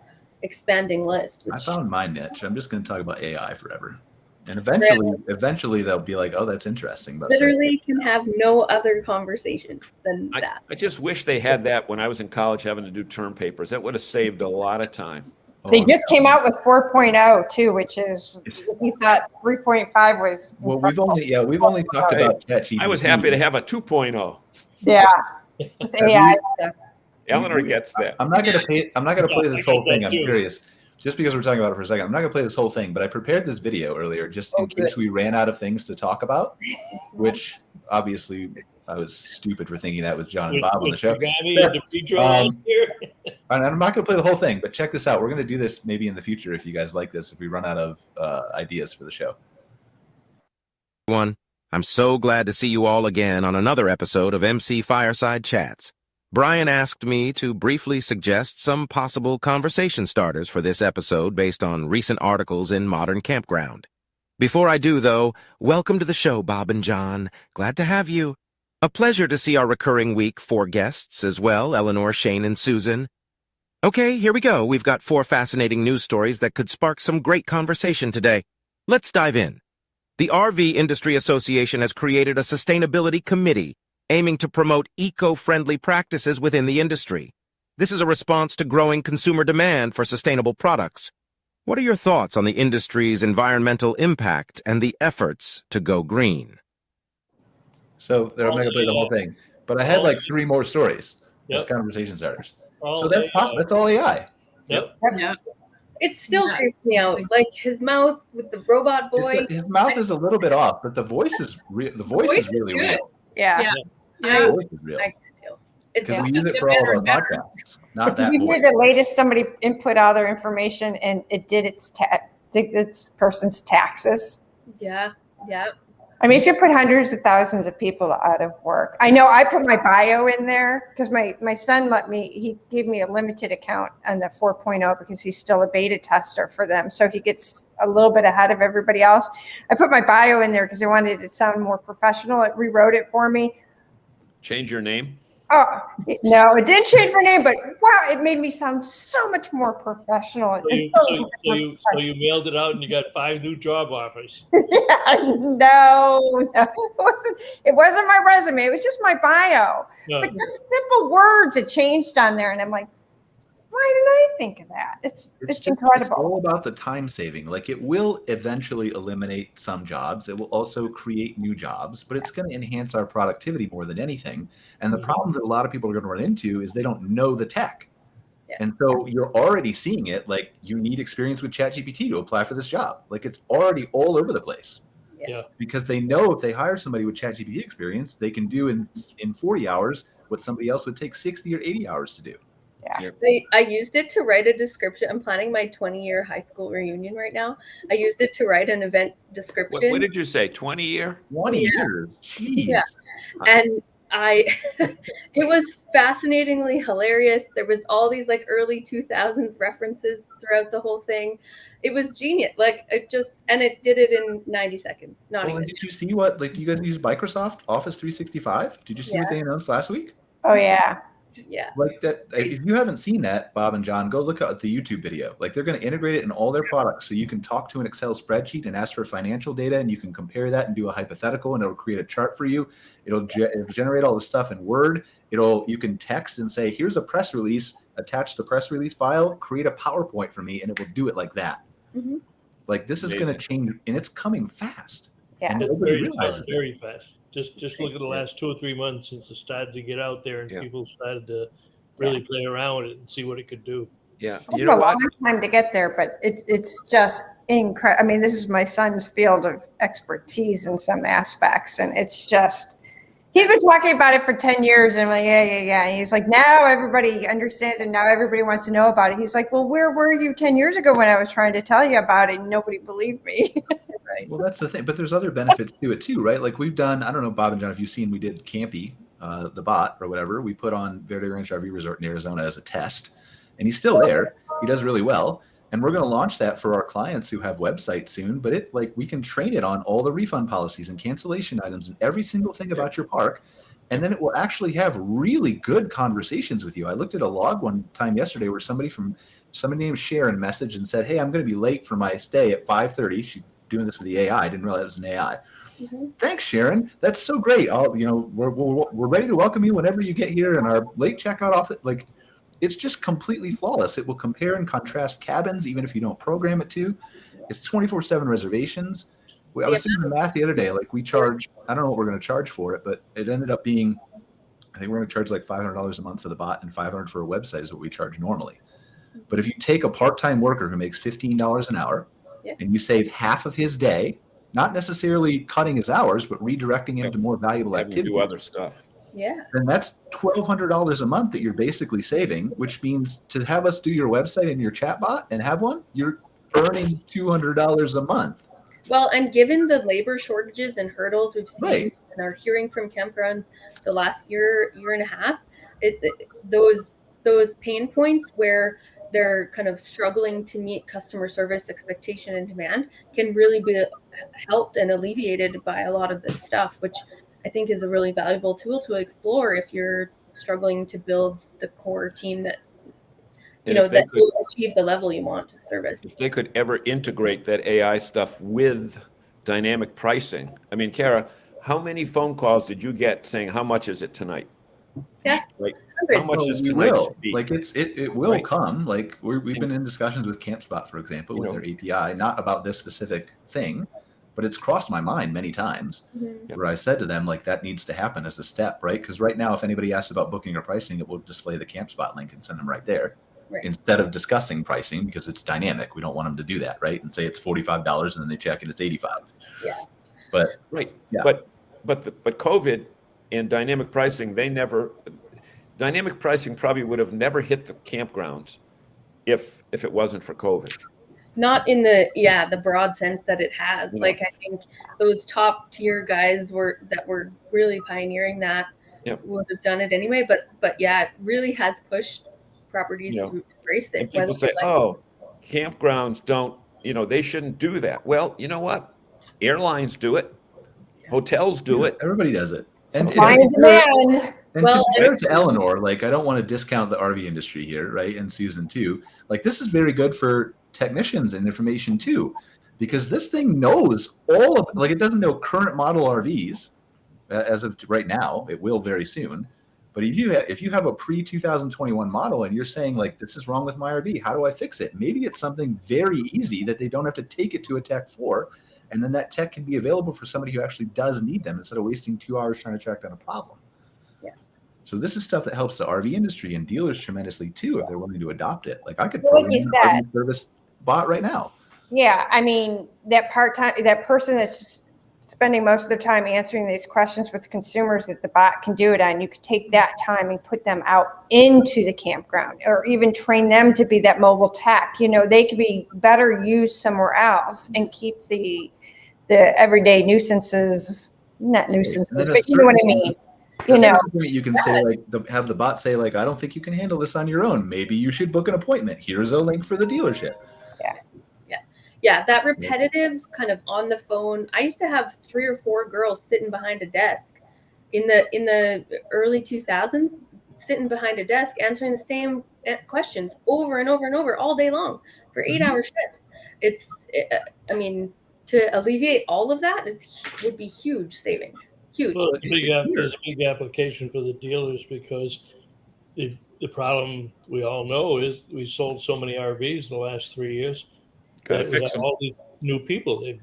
expanding list. I found my niche. I'm just going to talk about AI forever. And eventually they'll be like, oh, that's interesting. But literally can have no other conversation than that. I just wish they had that when I was in college having to do term papers. That would have saved a lot of time. They just came out with 4.0 too, which is we thought 3.5 was. Well, we've only talked about ChatGPT. I was happy to have a 2.0. Yeah, it's AI stuff. Eleanor gets that. I'm not gonna play this whole thing. I'm curious. Just because we're talking about it for a second, I'm not going to play this whole thing, but I prepared this video earlier just in case we ran out of things to talk about, which obviously I was stupid for thinking that was John and Bob on the show. And I'm not going to play the whole thing, but check this out. We're going to do this maybe in the future if you guys like this, if we run out of ideas for the show. I'm so glad to see you all again on another episode of MC Fireside Chats. Brian asked me to briefly suggest some possible conversation starters for this episode based on recent articles in Modern Campground. Before I do, though, welcome to the show, Bob and John. Glad to have you. A pleasure to see our recurring week 4 guests as well, Eleanore, Shane, and Susan. Okay, here we go. We've got 4 fascinating news stories that could spark some great conversation today. Let's dive in. The RV Industry Association has created a sustainability committee aiming to promote eco-friendly practices within the industry. This is a response to growing consumer demand for sustainable products. What are your thoughts on the industry's environmental impact and the efforts to go green? So I'm not going to play the whole thing, but I had like 3 more stories as conversation starters. So that's possible. That's all AI. Yep. It still creeps me out. Like his mouth with the robot voice. His mouth is a little bit off, but the voice is real. The voice is really real. Yeah. The voice is real. I can tell. It's Because we use it for all of our podcasts. Not that Did you voice. hear the latest? Somebody input all their information and it did its person's taxes. Yeah. I mean, it's going to put hundreds of thousands of people out of work. I know I put my bio in there because my son he gave me a limited account on the 4.0 because he's still a beta tester for them. So he gets a little bit ahead of everybody else. I put my bio in there because I wanted it to sound more professional. It rewrote it for me. Change your name? Oh, no, it didn't change my name, but wow, it made me sound so much more professional. So you mailed it out and you got 5 new job offers. Yeah, no, it wasn't my resume. It was just my bio. No. But just simple words it changed on there, and I'm like, why didn't I think of that? It's incredible. It's all about the time saving. Like it will eventually eliminate some jobs. It will also create new jobs, but it's going to enhance our productivity more than anything. And the problem that a lot of people are going to run into is they don't know the tech. Yeah. And so you're already seeing it. Like you need experience with ChatGPT to apply for this job. Like it's already all over the place. Yeah. Because they know if they hire somebody with ChatGPT experience, they can do in 40 hours what somebody else would take 60 or 80 hours to do. Yeah. I used it to write a description. I'm planning my 20-year high school reunion right now. I used it to write an event description. What did you say? 20-year? 20 years. Jeez. Yeah. And it was fascinatingly hilarious. There was all these like early 2000s references throughout the whole thing. It was genius. Like it did it in 90 seconds. Not even. Did you see what, like, do you guys use Microsoft Office 365? Did you see what they announced last week? Oh, yeah. Yeah. Like that, if you haven't seen that, Bob and John, go look at the YouTube video. Like they're going to integrate it in all their products. So you can talk to an Excel spreadsheet and ask for financial data, and you can compare that and do a hypothetical, and it'll create a chart for you. It'll generate all the stuff in Word. You can text and say, here's a press release, attach the press release file, create a PowerPoint for me, and it will do it like that. Mm-hmm. Like this is going to change, and it's coming fast. Yeah. And It's very fast. Just look at the last 2 or 3 months since it started to get out there and people started to really play around with it and see what it could do. Yeah, it took a long time to get there, but it's just incredible. I mean, this is my son's field of expertise in some aspects, and it's just, he's been talking about it for 10 years, and I'm like, yeah. And he's like, now everybody understands it, now everybody wants to know about it. He's like, well, where were you 10 years ago when I was trying to tell you about it and nobody believed me? Right. Well, that's the thing, but there's other benefits to it too, right? Like we've done, I don't know, Bob and John, if you've seen, we did Campy, the bot or whatever, we put on Verde Ranch RV Resort in Arizona as a test. And he's still there. He does really well. And we're going to launch that for our clients who have websites soon. But it, like, we can train it on all the refund policies and cancellation items and every single thing about your park. And then it will actually have really good conversations with you. I looked at a log one time yesterday where somebody named Sharon messaged and said, hey, I'm going to be late for my stay at 5:30. She's doing this with the AI. I didn't realize it was an AI. Mm-hmm. Thanks, Sharon. That's so great. We're ready to welcome you whenever you get here. And our late checkout office, like, it's just completely flawless. It will compare and contrast cabins, even if you don't program it to. It's 24/7 reservations. I was doing the math the other day. Like we charge, I don't know what we're going to charge for it, but it ended up being, I think we're going to charge like $500 a month for the bot and $500 for a website is what we charge normally. But if you take a part-time worker who makes $15 an hour and you save half of his day, not necessarily cutting his hours, but redirecting him to more valuable activities. Do other stuff. Yeah. And that's $1,200 a month that you're basically saving, which means to have us do your website and your chatbot and have one, you're earning $200 a month. Well, and given the labor shortages and hurdles we've seen and are hearing from campgrounds the last year and a half, those pain points where they're kind of struggling to meet customer service expectation and demand can really be helped and alleviated by a lot of this stuff, which I think is a really valuable tool to explore if you're struggling to build the core team that that will achieve the level you want of service. If they could ever integrate that AI stuff with dynamic pricing. I mean, Cara, how many phone calls did you get saying, how much is it tonight? Yeah. Like, how much is tonight's fee? Like it will come. Like we've been in discussions with CampSpot, for example, with their API, not about this specific thing, but it's crossed my mind many times where I said to them, like, that needs to happen as a step, right? Because right now, if anybody asks about booking or pricing, it will display the CampSpot link and send them right there. Right. Instead of discussing pricing, because it's dynamic. We don't want them to do that, right? And say it's $45 and then they check and it's $85. Yeah. But but COVID and dynamic pricing, dynamic pricing probably would have never hit the campgrounds if it wasn't for COVID. Not in the broad sense that it has. Like I think those top tier guys were really pioneering that would have done it anyway. But yeah, it really has pushed properties to embrace it. And people say, campgrounds don't, they shouldn't do that. Well, you know what? Airlines do it. Hotels do it. Everybody does it. Supply and demand. And to compare to Eleanore, like, I don't want to discount the RV industry here, right? And Susan too. Like, this is very good for technicians and information too, because this thing knows all of, like, it doesn't know current model RVs as of right now. It will very soon. But if you have a pre-2021 model and you're saying, like, this is wrong with my RV, how do I fix it? Maybe it's something very easy that they don't have to take it to a tech for, and then that tech can be available for somebody who actually does need them instead of wasting 2 hours trying to track down a problem. Yeah. So this is stuff that helps the RV industry and dealers tremendously too if they're willing to adopt it. Like, I could program an RV service bot right now. Yeah, I mean, that person that's spending most of their time answering these questions with consumers that the bot can do it on, you could take that time and put them out into the campground or even train them to be that mobile tech. They could be better used somewhere else and keep the everyday nuisances, not nuisances, but you know what I mean. You can say, like, have the bot say, like, I don't think you can handle this on your own. Maybe you should book an appointment. Here's a link for the dealership. Yeah, that repetitive kind of on the phone. I used to have 3 or 4 girls sitting behind a desk in the early 2000s, sitting behind a desk answering the same questions over and over and over all day long for 8-hour shifts. I mean, to alleviate all of that would be huge savings. Huge. Well, there's a big application for the dealers because the problem we all know is we sold so many RVs the last 3 years. Got to fix them. All these new people. They've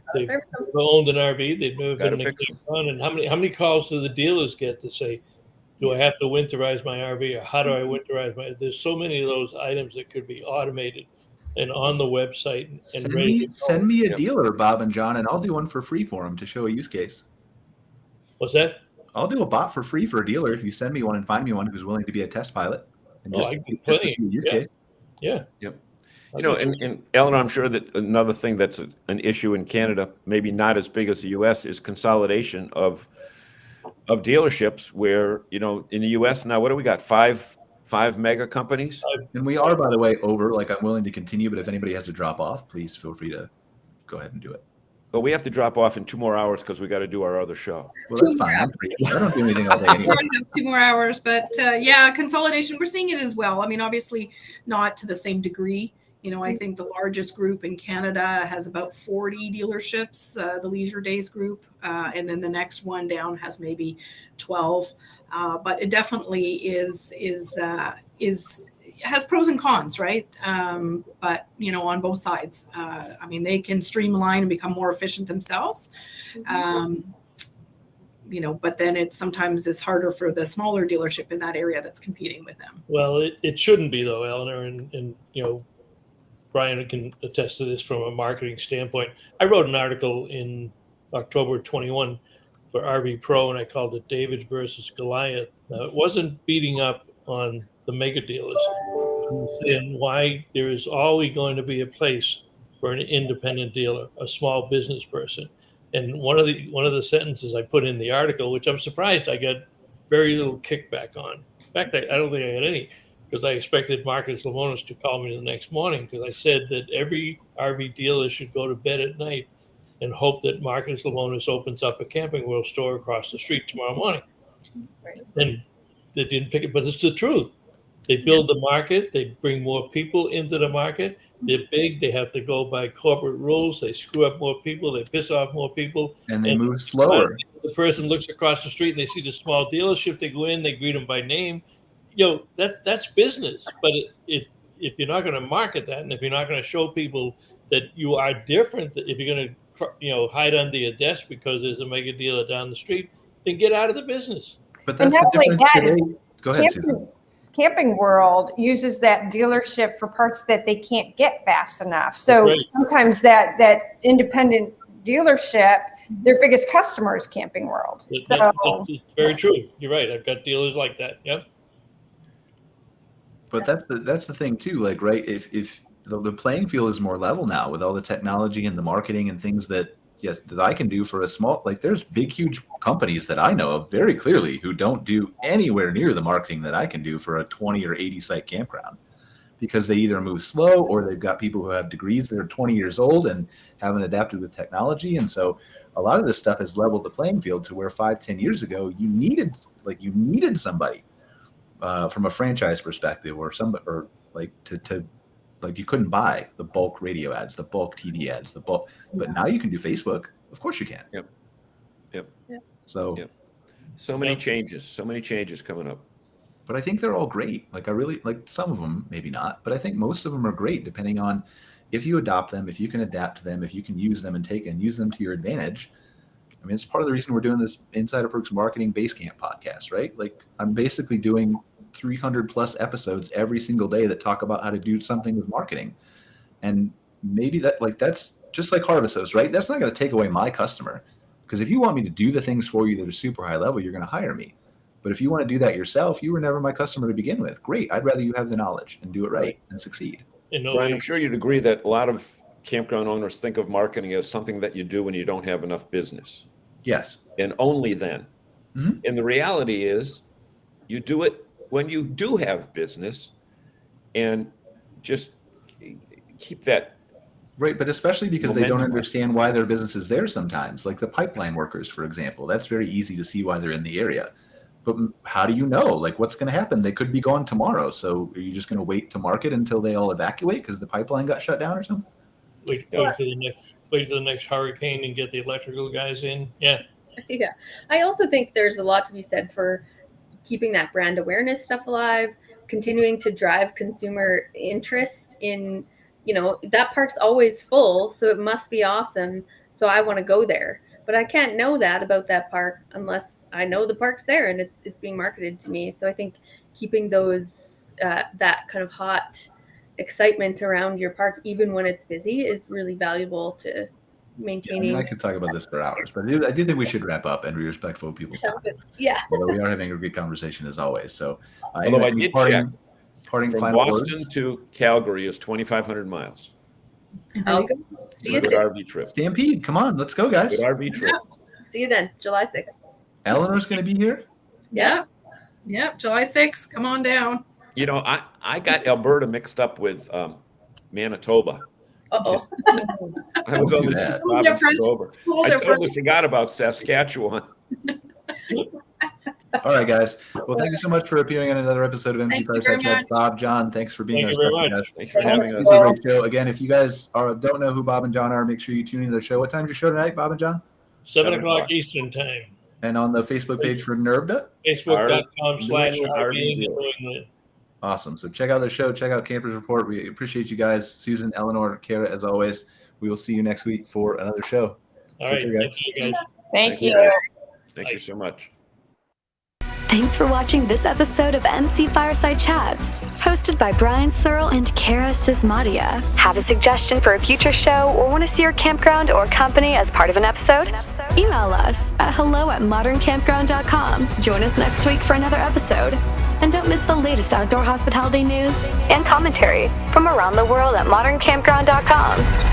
owned an RV. They've never been in a campground. And how many calls do the dealers get to say, Do I have to winterize my RV, or how do I winterize my? There's so many of those items that could be automated and on the website and ready to go. Send me a dealer, Bob and John, and I'll do one for free for them to show a use case. What's that? I'll do a bot for free for a dealer if you send me one and find me one who's willing to be a test pilot. And I can plenty. Yeah. Yep. You know, and Eleanor, I'm sure that another thing that's an issue in Canada, maybe not as big as the U.S., is consolidation of dealerships. Where, you know, in the U.S. now, what do we got? Five mega companies, and we are, by the way, over. Like, I'm willing to continue, but if anybody has to drop off, please feel free to go ahead and do it. But we have to drop off in 2 more hours because we got to do our other show. Well, that's fine. I don't do anything all day anyway. We have 2 more hours, but yeah, consolidation. We're seeing it as well. I mean, obviously not to the same degree. You know, I think the largest group in Canada has about 40 dealerships, the Leisure Days group, and then the next one down has maybe 12. But it definitely has pros and cons, right? But, you know, on both sides. I mean, they can streamline and become more efficient themselves. You know, but then it sometimes is harder for the smaller dealership in that area that's competing with them. Well, it shouldn't be, though, Eleanor, and you know, Brian can attest to this from a marketing standpoint. I wrote an article in October 21 for RV Pro, and I called it David versus Goliath. Now, it wasn't beating up on the mega dealers, and why there is always going to be a place for an independent dealer, a small business person. And one of the sentences I put in the article, which I'm surprised I got very little kickback on. In fact, I don't think I had any, because I expected Marcus Lemonis to call me the next morning, because I said that every RV dealer should go to bed at night and hope that Marcus Lemonis opens up a Camping World store across the street tomorrow morning. Right. And they didn't pick it, but it's the truth. They build the market. They bring more people into the market. They're big. They have to go by corporate rules. They screw up more people. They piss off more people. And they move slower. The person looks across the street and they see the small dealership. They go in. They greet them by name. You know, that's business. But if you're not going to market that, and if you're not going to show people that you are different, if you're going to hide under your desk because there's a mega dealer down the street, then get out of the business. But that's the difference today. Go ahead, Susan. Camping World uses that dealership for parts that they can't get fast enough. So sometimes that independent dealership, their biggest customer is Camping World. It's very true. You're right. I've got dealers like that. Yep. But that's the thing too. Like, right, if the playing field is more level now with all the technology and the marketing and things that I can do for a small, like, there's big, huge companies that I know of very clearly who don't do anywhere near the marketing that I can do for a 20 or 80 site campground, because they either move slow or they've got people who have degrees that are 20 years old and haven't adapted with technology. And so a lot of this stuff has leveled the playing field to where 5-10 years ago, you needed somebody from a franchise perspective, or like you couldn't buy the bulk radio ads, the bulk TV ads, but now you can do Facebook. Of course you can. Yep. So many changes coming up. But I think they're all great. Like, I really like some of them, maybe not, but I think most of them are great, depending on if you adopt them, if you can adapt to them, if you can use them and use them to your advantage. I mean, it's part of the reason we're doing this Insider Perks Marketing Basecamp podcast, right? Like, I'm basically doing 300 plus episodes every single day that talk about how to do something with marketing. And maybe that's just like Harvest Host, right? That's not going to take away my customer, because if you want me to do the things for you that are super high level, you're going to hire me. But if you want to do that yourself, you were never my customer to begin with. Great. I'd rather you have the knowledge and do it right and succeed. Brian, I'm sure you'd agree that a lot of campground owners think of marketing as something that you do when you don't have enough business. Yes. And only then. Mm-hmm. And the reality is you do it when you do have business, and just keep that. Right, but especially because they don't understand why their business is there sometimes. Like the pipeline workers, for example, that's very easy to see why they're in the area. But how do you know? Like, what's going to happen? They could be gone tomorrow. So are you just going to wait to market until they all evacuate because the pipeline got shut down or something? Wait for the next hurricane and get the electrical guys in. Yeah. Yeah. I also think there's a lot to be said for keeping that brand awareness stuff alive, continuing to drive consumer interest in, that park's always full, so it must be awesome. So I want to go there. But I can't know that about that park unless I know the park's there and it's being marketed to me. So I think keeping those that kind of hot excitement around your park, even when it's busy, is really valuable to maintaining. I could talk about this for hours, but I do think we should wrap up and be respectful of people's time. Yeah. Although we are having a good conversation as always. So, although I did check, parting from final Boston words. to Calgary is 2,500 miles. See you Good then. RV trip. Stampede, come on, let's go, guys. Good RV trip. See you then, July 6th. Eleanor's going to be here. Yeah. July 6th. Come on down. You know, I got Alberta mixed up with Manitoba. Uh-oh. I was on the two provinces over. I totally forgot about Saskatchewan. All right, guys. Well, thank you so much for appearing on another episode of MC Fireside Chats. Bob, John, thanks for being Thank our you very special much. guest. Thanks for having us. It's a great show. Again, if you guys don't know who Bob and John are, make sure you tune into their show. What time's your show tonight, Bob and John? 7 o'clock Eastern time. And on the Facebook page for NERVDA? Facebook.com/RVDA. Awesome. So check out their show. Check out Campers Report. We appreciate you guys. Susan, Eleanor, Cara, as always. We will see you next week for another show. All right. Thank you, guys. Thank you. Thank you so much. Thanks for watching this episode of MC Fireside Chats, hosted by Brian Searl and Cara Csizmadia. Have a suggestion for a future show or want to see your campground or company as part of an episode? Email us at hello@moderncampground.com. Join us next week for another episode. And don't miss the latest outdoor hospitality news and commentary from around the world at moderncampground.com.